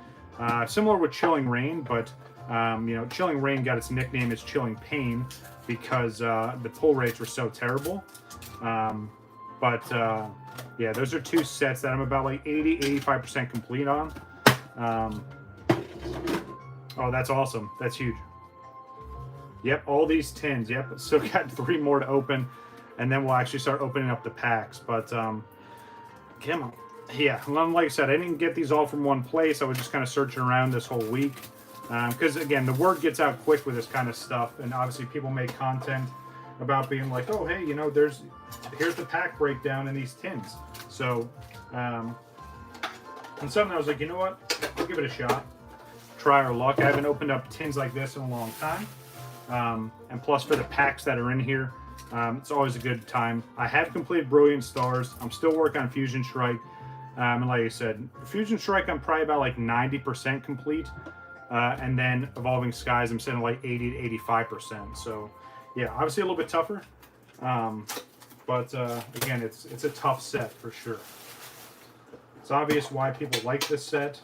Similar with Chilling Reign, but you know, Chilling Reign got its nickname as Chilling Pain because the pull rates were so terrible. Yeah, those are two sets that I'm about like 80-85% complete on. Oh, that's awesome. That's huge. Yep, all these tins. Yep, so got 3 more to open, and then we'll actually start opening up the packs. But come on. Yeah, like I said, I didn't get these all from one place. I was just kind of searching around this whole week. Because, again, the word gets out quick with this kind of stuff. And obviously people make content about being like, oh, hey, you know, here's the pack breakdown in these tins. So, and something I was like, you know what? I'll give it a shot. Try our luck. I haven't opened up tins like this in a long time. And plus for the packs that are in here, it's always a good time. I have completed Brilliant Stars. I'm still working on Fusion Strike. And like I said, Fusion Strike, I'm probably about like 90% complete. And then Evolving Skies, I'm sitting like 80-85%. So, yeah, obviously a little bit tougher. But again, it's a tough set for sure. It's obvious why people like this set.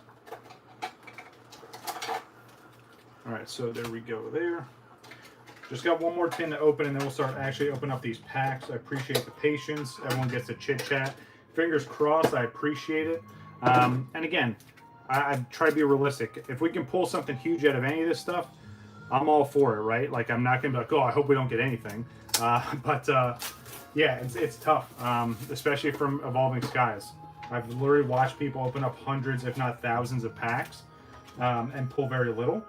All right, so there we go there. Just got one more tin to open, and then we'll start actually opening up these packs. I appreciate the patience. Everyone gets to chit-chat. Fingers crossed, I appreciate it. And again, I try to be realistic. If we can pull something huge out of any of this stuff, I'm all for it, right? Like, I'm not going to be like, oh, I hope we don't get anything. Yeah, it's tough, especially from Evolving Skies. I've literally watched people open up hundreds, if not thousands of packs and pull very little.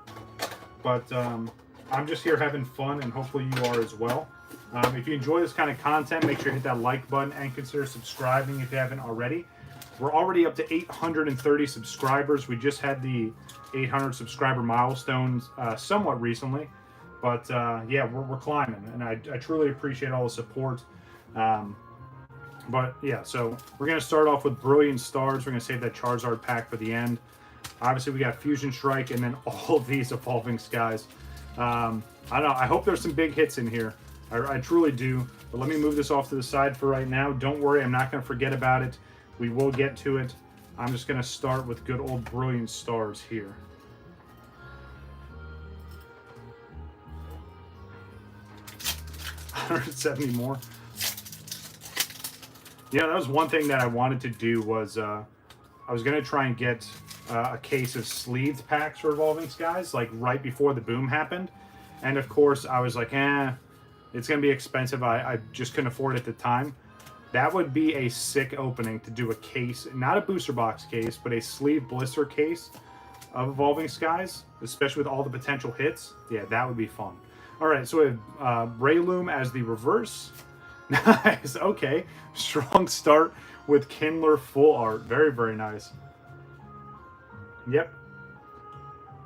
But I'm just here having fun, and hopefully you are as well. If you enjoy this kind of content, make sure you hit that like button and consider subscribing if you haven't already. We're already up to 830 subscribers. We just had the 800 subscriber milestones somewhat recently. But yeah, we're climbing, and I truly appreciate all the support. But yeah, so we're going to start off with Brilliant Stars. We're going to save that Charizard pack for the end. Obviously, we got Fusion Strike and then all of these Evolving Skies. I don't know. I hope there's some big hits in here. I truly do. But let me move this off to the side for right now. Don't worry, I'm not going to forget about it. We will get to it. I'm just going to start with good old Brilliant Stars here. $170 more. Yeah, that was one thing that I wanted to do was I was going to try and get a case of sleeved packs for Evolving Skies, like right before the boom happened. And of course, I was like, it's going to be expensive. I just couldn't afford it at the time. That would be a sick opening to do a case, not a booster box case, but a sleeve blister case of Evolving Skies, especially with all the potential hits. Yeah, that would be fun. All right, so we have Breloom as the reverse. Nice, okay. Strong start with Kindler full art. Very, very nice. Yep.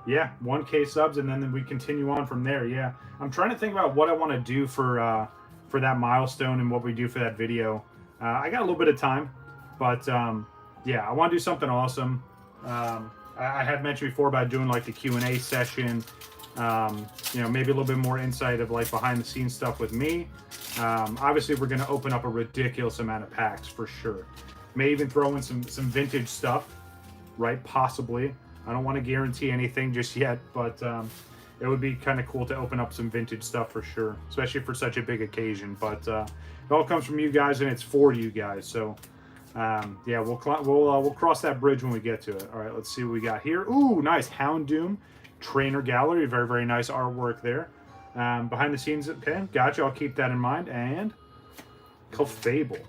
Yeah, 1K subs, and then we continue on from there. Yeah, I'm trying to think about what I want to do for that milestone and what we do for that video. I got a little bit of time, but yeah, I want to do something awesome. I had mentioned before about doing like the Q&A session. You know, maybe a little bit more insight of like behind the scenes stuff with me. Obviously, we're going to open up a ridiculous amount of packs for sure. May even throw in some vintage stuff, right? Possibly. I don't want to guarantee anything just yet, but it would be kind of cool to open up some vintage stuff for sure, especially for such a big occasion. But it all comes from you guys, and it's for you guys. So yeah, we'll cross that bridge when we get to it. All right, let's see what we got here. Ooh, nice Houndoom Trainer Gallery. Very, very nice artwork there. Behind the scenes, okay, gotcha. I'll keep that in mind. And Fable.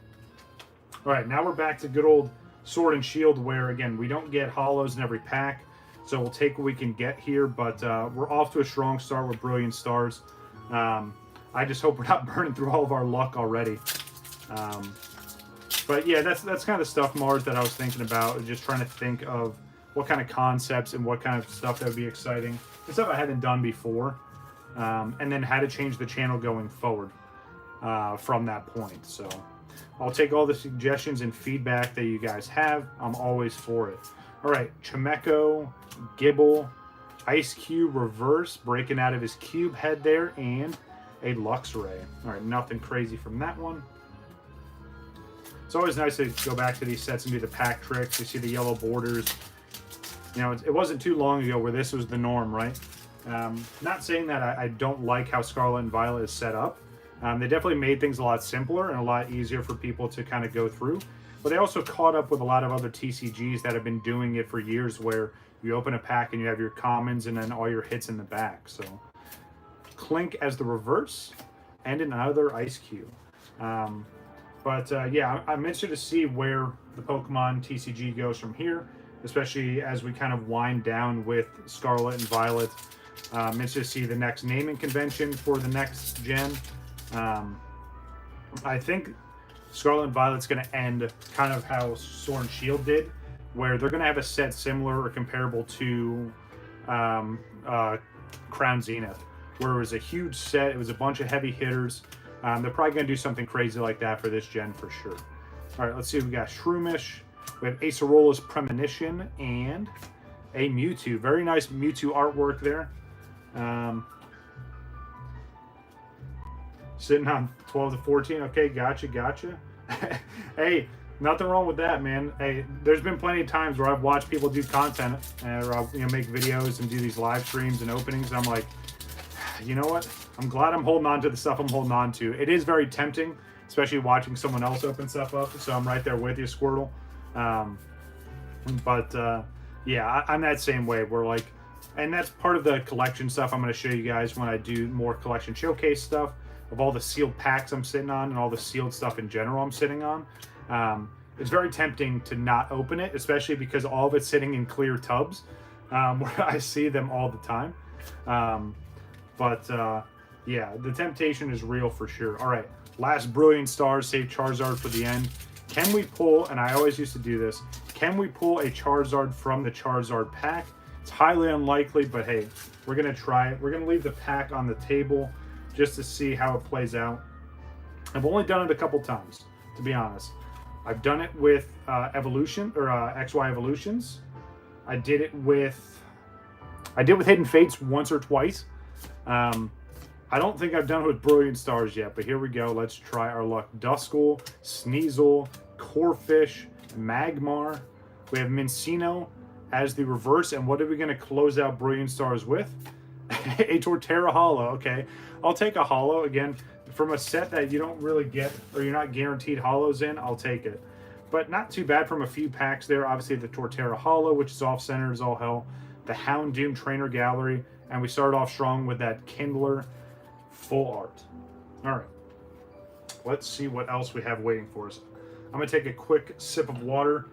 All right, now we're back to good old Sword and Shield, where again we don't get hollows in every pack, so we'll take what we can get here. But we're off to a strong start with Brilliant Stars. I just hope we're not burning through all of our luck already. But yeah, that's kind of the stuff, Mars, that I was thinking about. Just trying to think of what kind of concepts and what kind of stuff that would be exciting. The stuff I haven't done before. and then how to change the channel going forward from that point. So I'll take all the suggestions and feedback that you guys have. I'm always for it. All right, Chimeko, Gibble, Ice Cube reverse, breaking out of his cube head there, and a Luxray. All right, nothing crazy from that one. It's always nice to go back to these sets and do the pack tricks. You see the yellow borders. You know, it wasn't too long ago where this was the norm, right? Not saying that I don't like how Scarlet and Violet is set up. They definitely made things a lot simpler and a lot easier for people to kind of go through. But they also caught up with a lot of other TCGs that have been doing it for years, where you open a pack and you have your commons and then all your hits in the back. So Clink as the reverse and another Ice Cube. Yeah, I'm interested to see where the Pokemon TCG goes from here, especially as we kind of wind down with Scarlet and Violet. I'm interested to see the next naming convention for the next gen. I think Scarlet and Violet's going to end kind of how Sword and Shield did, where they're going to have a set similar or comparable to Crown Zenith, where it was a huge set. It was a bunch of heavy hitters. They're probably going to do something crazy like that for this gen for sure. All right, let's see. We got Shroomish. We have Acerola's Premonition and a Mewtwo. Very nice Mewtwo artwork there. Sitting on 12 to 14. Okay, gotcha. Hey, nothing wrong with that, man. Hey, there's been plenty of times where I've watched people do content or I'll, make videos and do these live streams and openings. And I'm like, you know what? I'm glad I'm holding on to the stuff I'm holding on to. It is very tempting, especially watching someone else open stuff up. So I'm right there with you, Squirtle. Yeah, I'm that same way. We're like, and that's part of the collection stuff I'm going to show you guys when I do more collection showcase stuff of all the sealed packs I'm sitting on and all the sealed stuff in general I'm sitting on. It's very tempting to not open it, especially because all of it's sitting in clear tubs where I see them all the time. Yeah, the temptation is real for sure. All right, last Brilliant Stars, save Charizard for the end. Can we pull, and I always used to do this, can we pull a Charizard from the Charizard pack? It's highly unlikely, but hey, we're going to try it. We're going to leave the pack on the table just to see how it plays out. I've only done it a couple times, to be honest. I've done it with Evolution, or XY Evolutions. I did it with Hidden Fates once or twice. I don't think I've done it with Brilliant Stars yet, but here we go. Let's try our luck. Duskull, Sneasel, Corphish, Magmar. We have Mincino as the reverse, and what are we going to close out Brilliant Stars with? A Torterra Holo. Okay, I'll take a Holo again from a set that you don't really get, or you're not guaranteed Holos in. I'll take it, but not too bad from a few packs there. Obviously the Torterra Holo, which is off center as all hell, the Houndoom Trainer Gallery, and we started off strong with that Kindler full art. All right, let's see what else we have waiting for us. I'm gonna take a quick sip of water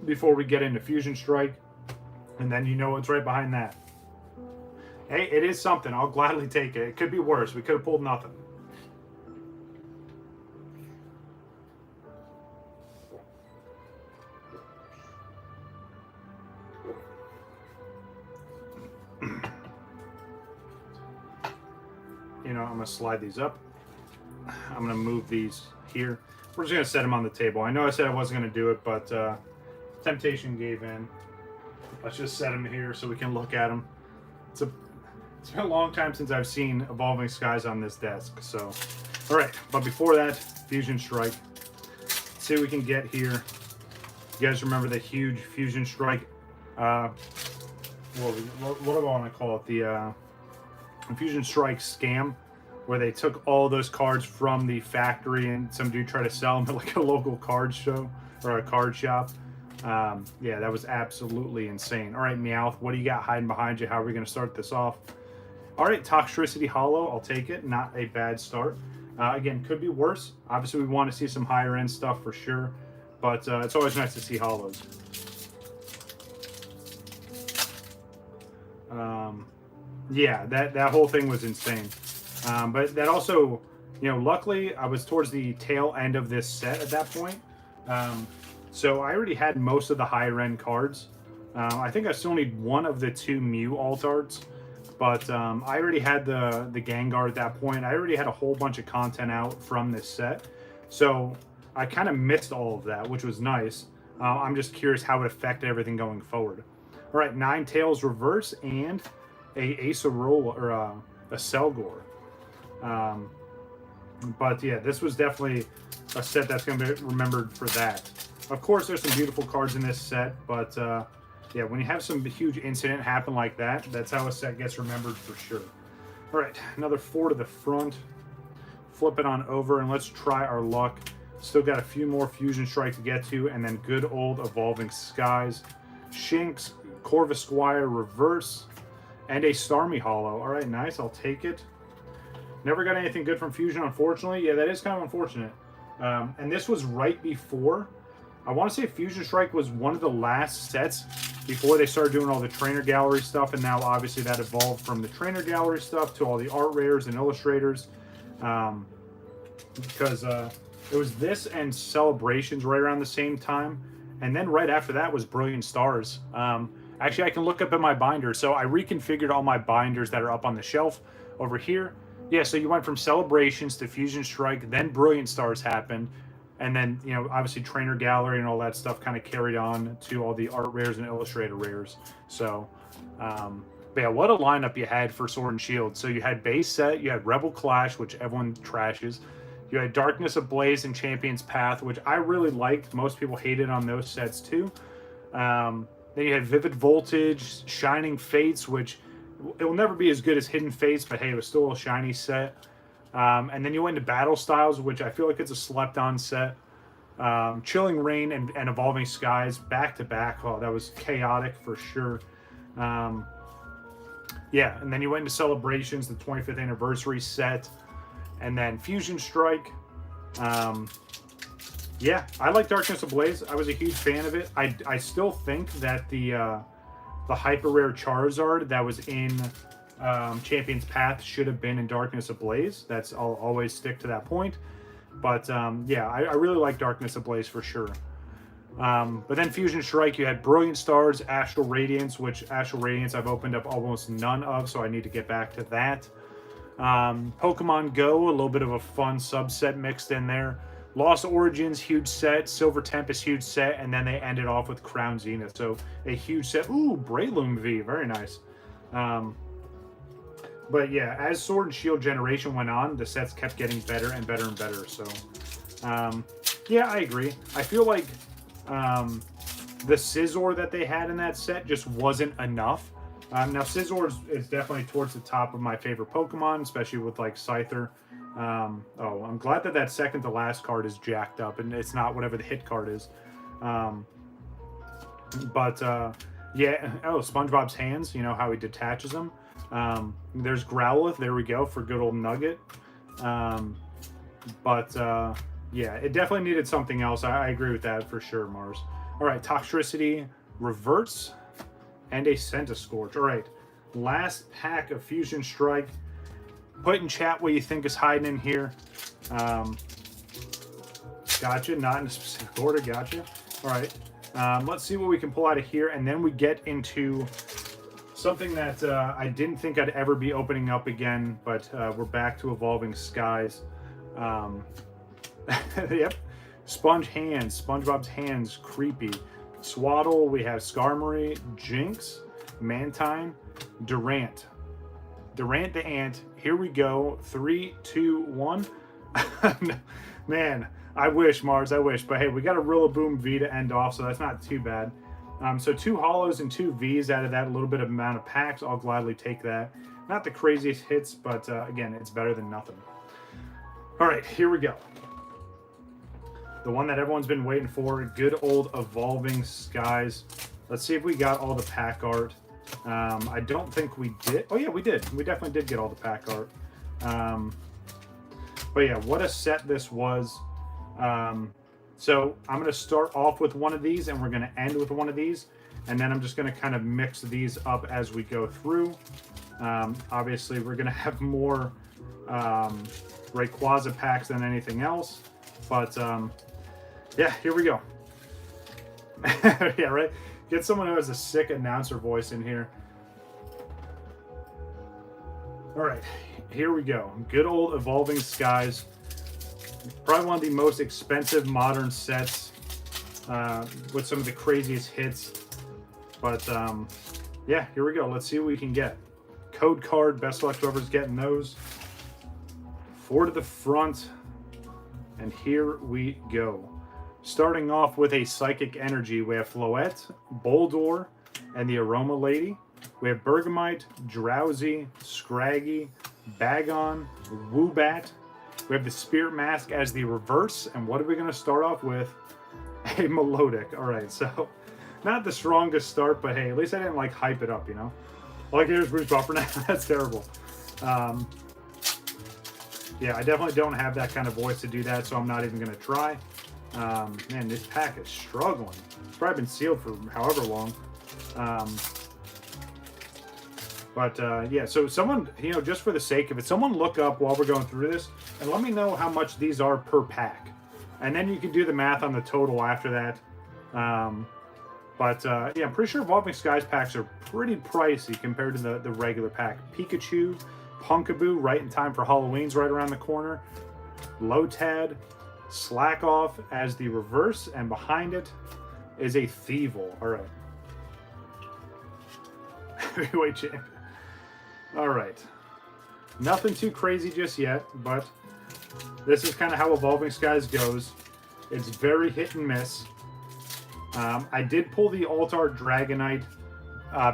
before we get into Fusion Strike, and then you know what's right behind that. Hey, it is something. I'll gladly take it. It could be worse. We could have pulled nothing. I'm going to slide these up. I'm going to move these here. We're just going to set them on the table. I know I said I wasn't going to do it, but temptation gave in. Let's just set them here so we can look at them. It's been a long time since I've seen Evolving Skies on this desk. So, all right. But before that, Fusion Strike. Let's see what we can get here. You guys remember the huge Fusion Strike? What do I want to call it? The Fusion Strike scam, where they took all those cards from the factory and some dude tried to sell them at like a local card show or a card shop. Yeah, that was absolutely insane. All right, Meowth, what do you got hiding behind you? How are we going to start this off? All right, Toxtricity Holo, I'll take it. Not a bad start. Again, could be worse. Obviously, we want to see some higher end stuff for sure, but it's always nice to see holos. Yeah, that whole thing was insane. But that also, luckily I was towards the tail end of this set at that point. So I already had most of the higher end cards. I think I still need one of the two Mew alt arts. But I already had the Gengar at that point. I already had a whole bunch of content out from this set. So I kind of missed all of that, which was nice. I'm just curious how it affected everything going forward. All right, Ninetales reverse and a Acerola or a Selgor. But yeah, this was definitely a set that's going to be remembered for that. Of course, there's some beautiful cards in this set, but yeah, when you have some huge incident happen like that, that's how a set gets remembered for sure. All right, another 4 to the front. Flip it on over, and let's try our luck. Still got a few more Fusion Strike to get to, and then good old Evolving Skies. Shinx, Corvisquire reverse, and a Starmie Hollow. All right, nice, I'll take it. Never got anything good from Fusion, unfortunately. Yeah, that is kind of unfortunate. And this was right before, I want to say Fusion Strike was one of the last sets before they started doing all the Trainer Gallery stuff, and now obviously that evolved from the Trainer Gallery stuff to all the art rares and illustrators. Because it was this and Celebrations right around the same time, and then right after that was Brilliant Stars. Actually, I can look up in my binder. So I reconfigured all my binders that are up on the shelf over here. Yeah, so you went from Celebrations to Fusion Strike, then Brilliant Stars happened, and then, you know, obviously Trainer Gallery and all that stuff kind of carried on to all the art rares and illustrator rares. So, but yeah, what a lineup you had for Sword and Shield. So you had base set, you had Rebel Clash, which everyone trashes. You had Darkness Ablaze and Champion's Path, which I really liked. Most people hated on those sets too. Then you had Vivid Voltage, Shining Fates, which it will never be as good as Hidden Fates, but hey, it was still a shiny set. And then you went into Battle Styles, which I feel like it's a slept-on set. Chilling Rain and Evolving Skies back-to-back. Oh, that was chaotic for sure. Yeah, and then you went into Celebrations, the 25th anniversary set. And then Fusion Strike. Yeah, I like Darkness Ablaze. I was a huge fan of it. I still think that the hyper rare Charizard that was in Champion's Path should have been in Darkness Ablaze. I'll always stick to that point. But yeah, I really like Darkness Ablaze for sure. But then Fusion Strike, you had Brilliant Stars, Astral Radiance, which Astral Radiance I've opened up almost none of, so I need to get back to that. Pokemon Go, a little bit of a fun subset mixed in there. Lost Origins, huge set. Silver Tempest, huge set. And then they ended off with Crown Zenith. So a huge set. Ooh, Breloom V, very nice. But yeah, as Sword and Shield generation went on, the sets kept getting better and better and better. So yeah, I agree. I feel like the Scizor that they had in that set just wasn't enough. Now, Scizor is definitely towards the top of my favorite Pokemon, especially with, like, Scyther. Oh, I'm glad that that second to last card is jacked up, and it's not whatever the hit card is. Yeah, oh, SpongeBob's hands, you know, how he detaches them. There's Growlithe, there we go, for good old Nugget. Yeah, it definitely needed something else. I agree with that for sure, Mars. All right, Toxtricity reverts. And a Centiskorch. All right, last pack of Fusion Strike. Put in chat what you think is hiding in here. Gotcha, not in a specific order, gotcha. All right, let's see what we can pull out of here, and then we get into something that I didn't think I'd ever be opening up again, but we're back to Evolving Skies. Yep, Sponge Hands, SpongeBob's hands, creepy. Swaddle, we have Skarmory, Jinx, Mantine, Durant. Durant the Ant. Here we go. 3, 2, 1. Man, I wish, Mars, I wish. But hey, we got a Rillaboom V to end off, so that's not too bad. So 2 Hollows and 2 Vs out of that little bit of amount of packs. I'll gladly take that. Not the craziest hits, but again, it's better than nothing. All right, here we go. The one that everyone's been waiting for, good old Evolving Skies. Let's see if we got all the pack art. I don't think we did. Oh yeah, we did. We definitely did get all the pack art. But yeah, what a set this was. So I'm going to start off with one of these, and we're going to end with one of these. And then I'm just going to kind of mix these up as we go through. Obviously, we're going to have more Rayquaza packs than anything else. But yeah, here we go. Yeah, right? Get someone who has a sick announcer voice in here. All right, here we go. Good old Evolving Skies. Probably one of the most expensive modern sets with some of the craziest hits. But yeah, here we go. Let's see what we can get. Code card, best luck to whoever's getting those. 4 to the front. And here we go. Starting off with a Psychic Energy, we have Floette, Boldore, and the Aroma Lady. We have Bergamite, Drowsy, Scraggy, Bagon, Woobat. We have the Spirit Mask as the reverse. And what are we going to start off with? A Melodic. All right, so not the strongest start, but hey, at least I didn't like hype it up, you know? Like, here's Bruce Buffer now. That's terrible. Yeah, I definitely don't have that kind of voice to do that, so I'm not even going to try. Man, this pack is struggling. It's probably been sealed for however long. Yeah, so someone, you know, just for the sake of it, someone look up while we're going through this and let me know how much these are per pack. And then you can do the math on the total after that. Yeah, I'm pretty sure Evolving Skies packs are pretty pricey compared to the regular pack. Pikachu, Punkaboo, right in time for Halloween's right around the corner. Lotad, Slack Off as the reverse, and behind it is a Thievel. All right. Heavyweight champion. All right. Nothing too crazy just yet, but this is kind of how Evolving Skies goes. It's very hit and miss. I did pull the Altar Dragonite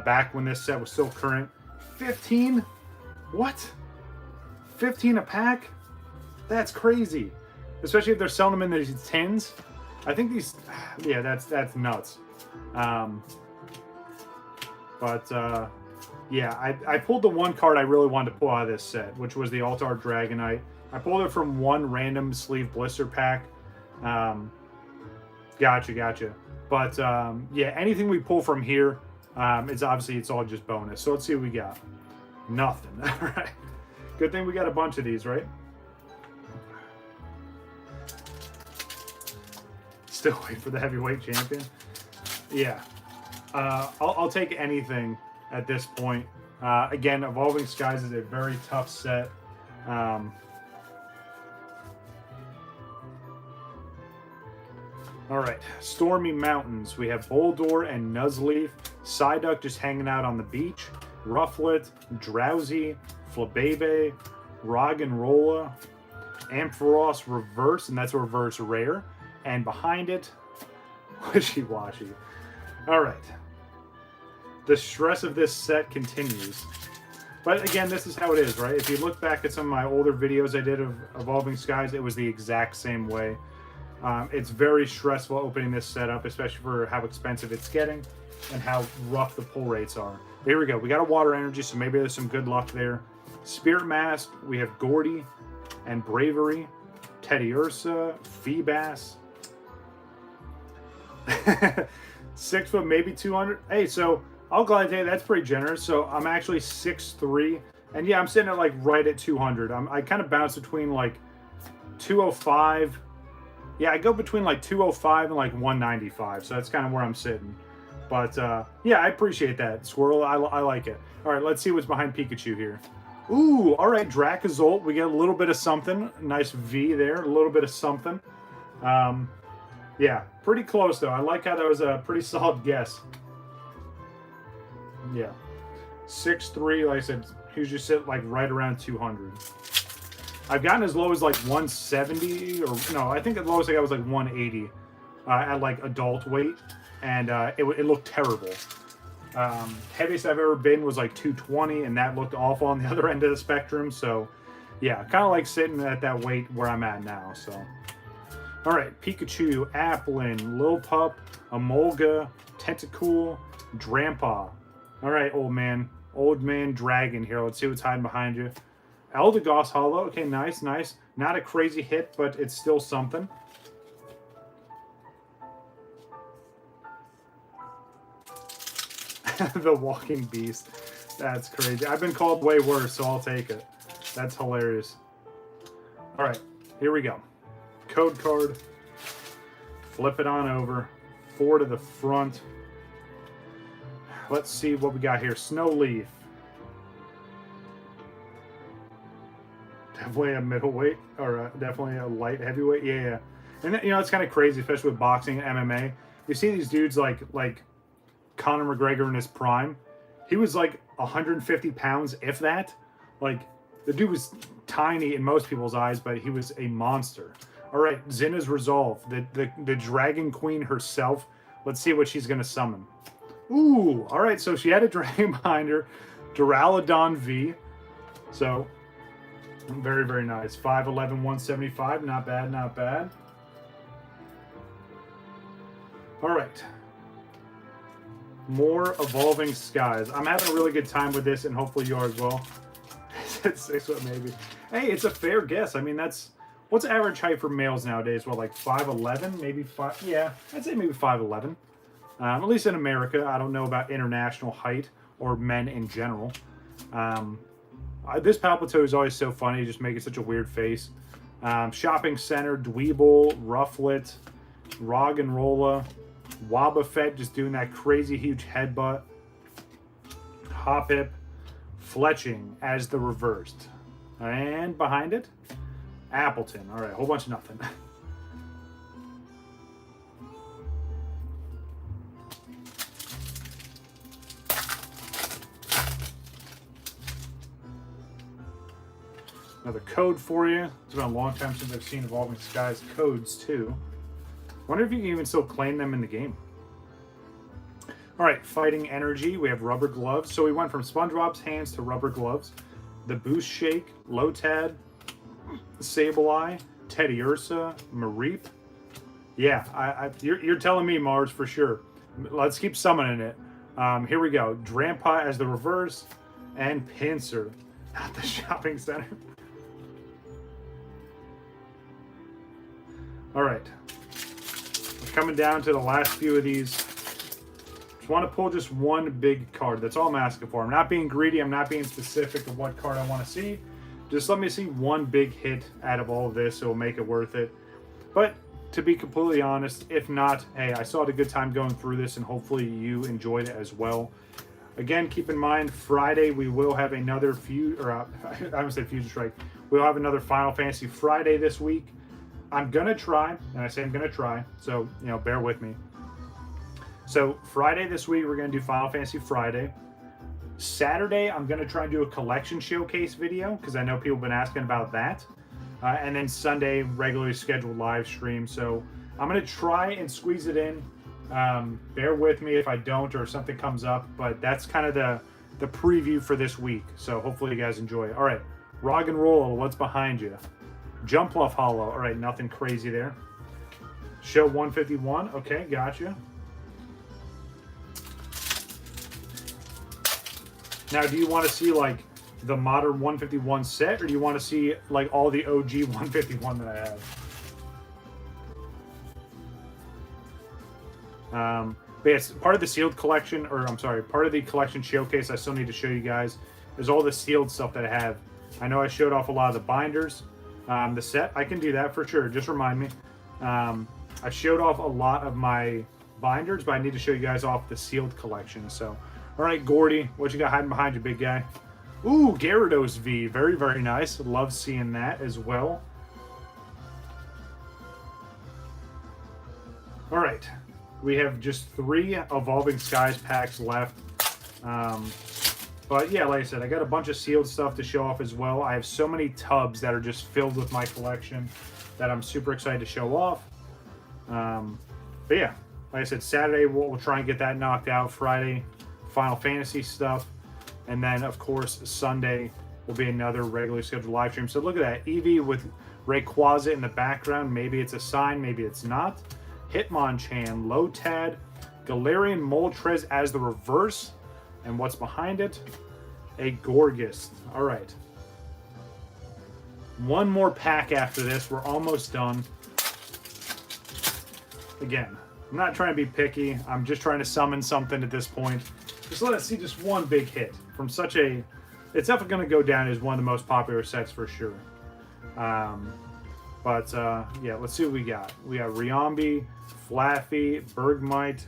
back when this set was still current. 15? What? 15 a pack? That's crazy. Especially if they're selling them in these tins. I think these... Yeah, that's nuts. Yeah, I pulled the one card I really wanted to pull out of this set, which was the Altar Dragonite. I pulled it from one random sleeve blister pack. Gotcha. But yeah, anything we pull from here, it's all just bonus. So let's see what we got. Nothing. All right. Good thing we got a bunch of these, right? Still waiting for the heavyweight champion. Yeah. I'll take anything at this point. Again, Evolving Skies is a very tough set. All right, Stormy Mountains. We have Boldore and Nuzleaf. Psyduck just hanging out on the beach. Rufflet, Drowsy, Flabebe, Roggenrola, Ampharos reverse, and that's a reverse rare. And behind it, Wishy-Washy. All right. The stress of this set continues. But again, this is how it is, right? If you look back at some of my older videos I did of Evolving Skies, it was the exact same way. It's very stressful opening this setup, especially for how expensive it's getting and how rough the pull rates are. Here we go. We got a Water Energy, so maybe there's some good luck there. Spirit Mask, we have Gordy and Bravery, Teddy Ursa, Feebas. 6 foot, maybe 200. Hey, so I'll gladly tell you that's pretty generous. So I'm actually 6'3", and yeah, I'm sitting at like right at 200. I kind of bounce between like 205. Yeah, I go between like 205 and like 195, so that's kind of where I'm sitting. But yeah, I appreciate that, Squirrel. I like it. All right, let's see what's behind Pikachu here. Ooh, all right, Dracozolt. We get a little bit of something. Nice V there, a little bit of something. Yeah, pretty close though. I like how that was a pretty solid guess. Yeah, 6'3", like I said, usually sit like right around 200. I've gotten as low as like 170, or no, I think the lowest I got was like 180 at like adult weight, and it looked terrible. Heaviest I've ever been was like 220, and that looked awful on the other end of the spectrum. So yeah, kind of like sitting at that weight where I'm at now. So all right, Pikachu, Applin, Lilpup, Emolga, Tentacool, Drampa. All right, old man dragon here. Let's see what's hiding behind you. Eldegoss Hollow. Okay, nice. Not a crazy hit, but it's still something. The Walking Beast. That's crazy. I've been called way worse, so I'll take it. That's hilarious. All right, here we go. Code card. Flip it on over. 4 to the front. Let's see what we got here. Snowleaf. Definitely a middleweight, or definitely a light heavyweight. Yeah, yeah. And you know, it's kind of crazy, especially with boxing and MMA. You see these dudes like Conor McGregor in his prime. He was like 150 pounds, if that. Like, the dude was tiny in most people's eyes, but he was a monster. All right, Zinna's Resolve, the Dragon Queen herself. Let's see what she's gonna summon. Ooh, all right. So she had a dragon behind her, Duraludon V. So very, very nice. 5'11", 175. Not bad, not bad. All right. More Evolving Skies. I'm having a really good time with this, and hopefully you are as well. It's 6 foot maybe. Hey, it's a fair guess. I mean, what's average height for males nowadays? Well, like 5'11", maybe 5. Yeah, I'd say maybe 5'11". At least in America. I don't know about international height or men in general. This Palpito is always so funny, just making such a weird face. Shopping Center, Dweeble, Rufflet, Roggenrola, Wobbuffet just doing that crazy huge headbutt. Hoppip, Fletching as the reversed. And behind it, Appleton. All right, a whole bunch of nothing. Another code for you. It's been a long time since I've seen Evolving Skies codes too. Wonder if you can even still claim them in the game. All right, Fighting Energy. We have Rubber Gloves. So we went from SpongeBob's hands to Rubber Gloves. The Boost Shake, Lotad, Sableye, Teddiursa, Mareep. Yeah, you're telling me, Mars, for sure. Let's keep summoning it. Here we go. Drampa as the reverse, and Pinsir at the Shopping Center. All right. We're coming down to the last few of these. Just want to pull just one big card. That's all I'm asking for. I'm not being greedy. I'm not being specific of what card I want to see. Just let me see one big hit out of all of this. It will make it worth it. But to be completely honest, if not, hey, I still had a good time going through this, and hopefully you enjoyed it as well. Again, keep in mind, Friday we will have another I would say Fusion Strike. We'll have another Final Fantasy Friday this week. I'm gonna try, and I say I'm gonna try, so you know, bear with me. So Friday this week we're gonna do Final Fantasy Friday. Saturday I'm gonna try and do a collection showcase video because I know people have been asking about that. And then Sunday regularly scheduled live stream. So I'm gonna try and squeeze it in. Bear with me if I don't or if something comes up, but that's kind of the preview for this week. So hopefully you guys enjoy it. All right, Roggenrola, what's behind you? Jumpluff Hollow. All right, nothing crazy there. Show 151. Okay, gotcha. Now, do you want to see like the modern 151 set, or do you want to see like all the OG 151 that I have? But yes, part of the sealed collection, or I'm sorry, part of the collection showcase I still need to show you guys is all the sealed stuff that I have. I know I showed off a lot of the binders. The set, I can do that for sure. Just remind me. I showed off a lot of my binders, but I need to show you guys off the sealed collection. So, all right, Gordy, what you got hiding behind you, big guy? Ooh, Gyarados V. Very, very nice. Love seeing that as well. All right. We have just 3 Evolving Skies packs left. But yeah, like I said, I got a bunch of sealed stuff to show off as well. I have so many tubs that are just filled with my collection that I'm super excited to show off. But yeah, like I said, Saturday we'll try and get that knocked out. Friday, Final Fantasy stuff. And then, of course, Sunday will be another regularly scheduled live stream. So look at that. Eevee with Rayquaza in the background. Maybe it's a sign, maybe it's not. Hitmonchan, Lotad, Galarian Moltres as the reverse. And what's behind it? A Gorgus. All right. One more pack after this. We're almost done. Again, I'm not trying to be picky. I'm just trying to summon something at this point. Just let us see just one big hit from such a... It's definitely going to go down as one of the most popular sets for sure. Yeah, let's see what we got. We got Riombi, Flaffy, Bergmite.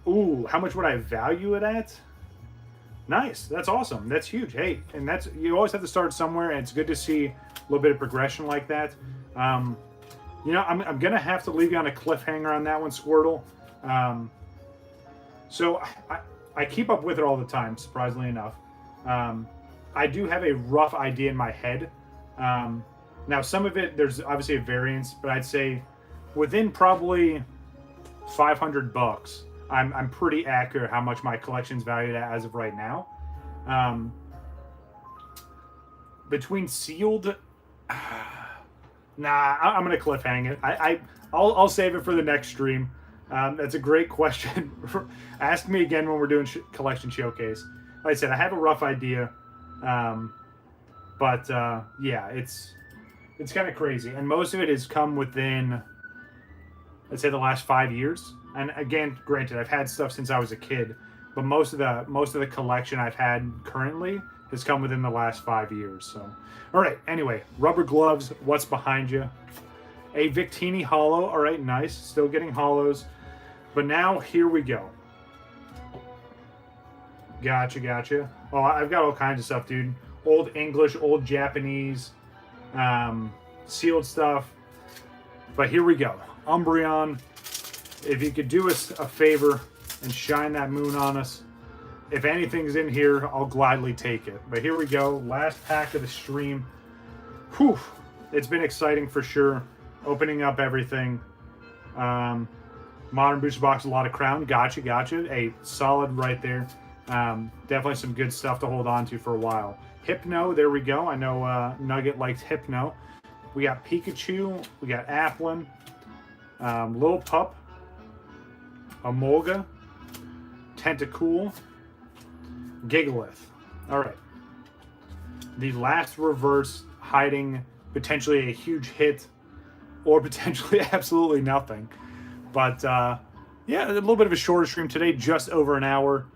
Ooh, how much would I value it at? Nice. That's awesome. That's huge. Hey, and that's, you always have to start somewhere, and it's good to see a little bit of progression like that. You know, I'm going to have to leave you on a cliffhanger on that one, Squirtle. So I keep up with it all the time, surprisingly enough. I do have a rough idea in my head. Now, some of it, there's obviously a variance, but I'd say within probably $500, I'm pretty accurate how much my collection's valued at as of right now. Between sealed, nah, I'm gonna cliffhang it. I'll save it for the next stream. That's a great question. Ask me again when we're doing collection showcase. Like I said, I have a rough idea, but yeah, it's kind of crazy, and most of it has come within, let's say, the last 5 years. And again, granted, I've had stuff since I was a kid, but most of the collection I've had currently has come within the last 5 years. So, all right. Anyway, rubber gloves. What's behind you? A Victini hollow. All right, nice. Still getting hollows, but now here we go. Gotcha. Oh, I've got all kinds of stuff, dude. Old English, old Japanese, sealed stuff. But here we go. Umbreon. If you could do us a favor and shine that moon on us, if anything's in here, I'll gladly take it. But here we go. Last pack of the stream. Whew. It's been exciting for sure. Opening up everything. Modern booster box, a lot of crown. Gotcha. A solid right there. Definitely some good stuff to hold on to for a while. Hypno, there we go. I know Nugget likes Hypno. We got Pikachu. We got Applin. Lil Pup. Amolga. Tentacool. Gigalith. All right. The last reverse, hiding potentially a huge hit or potentially absolutely nothing. But yeah, a little bit of a shorter stream today, just over an hour.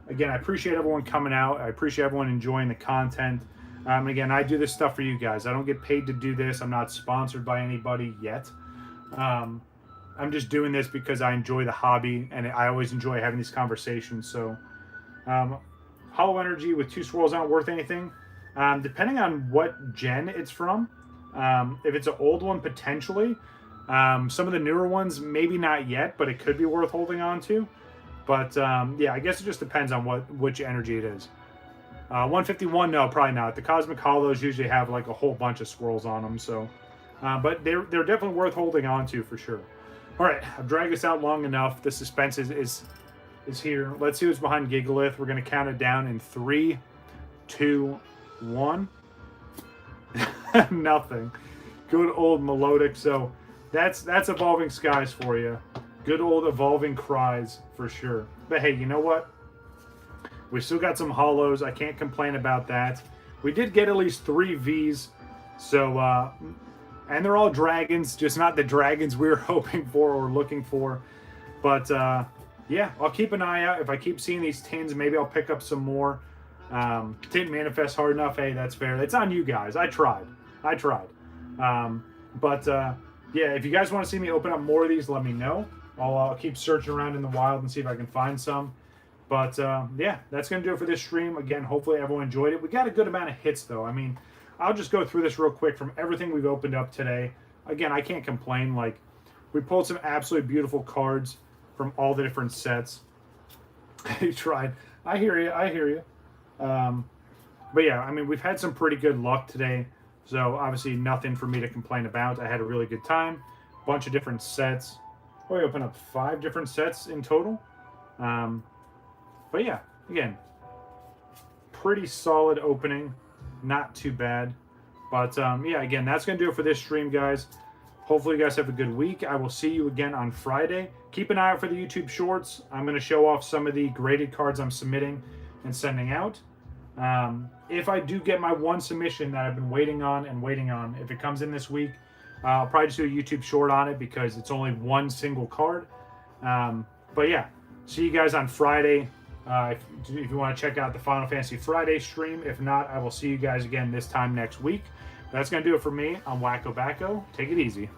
Again, I appreciate everyone coming out. I appreciate everyone enjoying the content. Again, I do this stuff for you guys. I don't get paid to do this. I'm not sponsored by anybody yet. I'm just doing this because I enjoy the hobby, and I always enjoy having these conversations. So, Hollow Energy with 2 swirls aren't worth anything. Depending on what gen it's from. If it's an old one, potentially. Some of the newer ones, maybe not yet, but it could be worth holding on to. But yeah, I guess it just depends on which energy it is. 151, no, probably not. The Cosmic Hollows usually have like a whole bunch of swirls on them, so. But they're definitely worth holding on to for sure. All right, I've dragged this out long enough. The suspense is here. Let's see what's behind Gigalith. We're going to count it down in 3, 2, 1. Nothing. Good old Melodic. So that's Evolving Skies for you. Good old Evolving Cries for sure. But hey, you know what? We still got some hollows. I can't complain about that. We did get at least 3 Vs. So, and they're all dragons, just not the dragons we were hoping for or looking for. But yeah, I'll keep an eye out. If I keep seeing these tins, maybe I'll pick up some more. Didn't manifest hard enough. Hey, that's fair. It's on you guys. I tried. But yeah, if you guys want to see me open up more of these, let me know. I'll keep searching around in the wild and see if I can find some. But yeah, that's going to do it for this stream. Again, hopefully everyone enjoyed it. We got a good amount of hits, though. I mean, I'll just go through this real quick from everything we've opened up today. Again, I can't complain. Like, we pulled some absolutely beautiful cards from all the different sets. You tried. I hear you. But yeah, I mean, we've had some pretty good luck today. So obviously nothing for me to complain about. I had a really good time. Bunch of different sets. We opened up 5 different sets in total. But yeah, again, pretty solid opening. Not too bad. But yeah, again, that's going to do it for this stream, guys. Hopefully you guys have a good week. I will see you again on Friday. Keep an eye out for the YouTube shorts. I'm going to show off some of the graded cards I'm submitting and sending out. If I do get my one submission that I've been waiting on, if it comes in this week, I'll probably just do a YouTube short on it because it's only one single card. But yeah, see you guys on Friday. If you want to check out the Final Fantasy Friday stream. If not, I will see you guys again this time next week. That's going to do it for me. I'm WakoBako. Take it easy.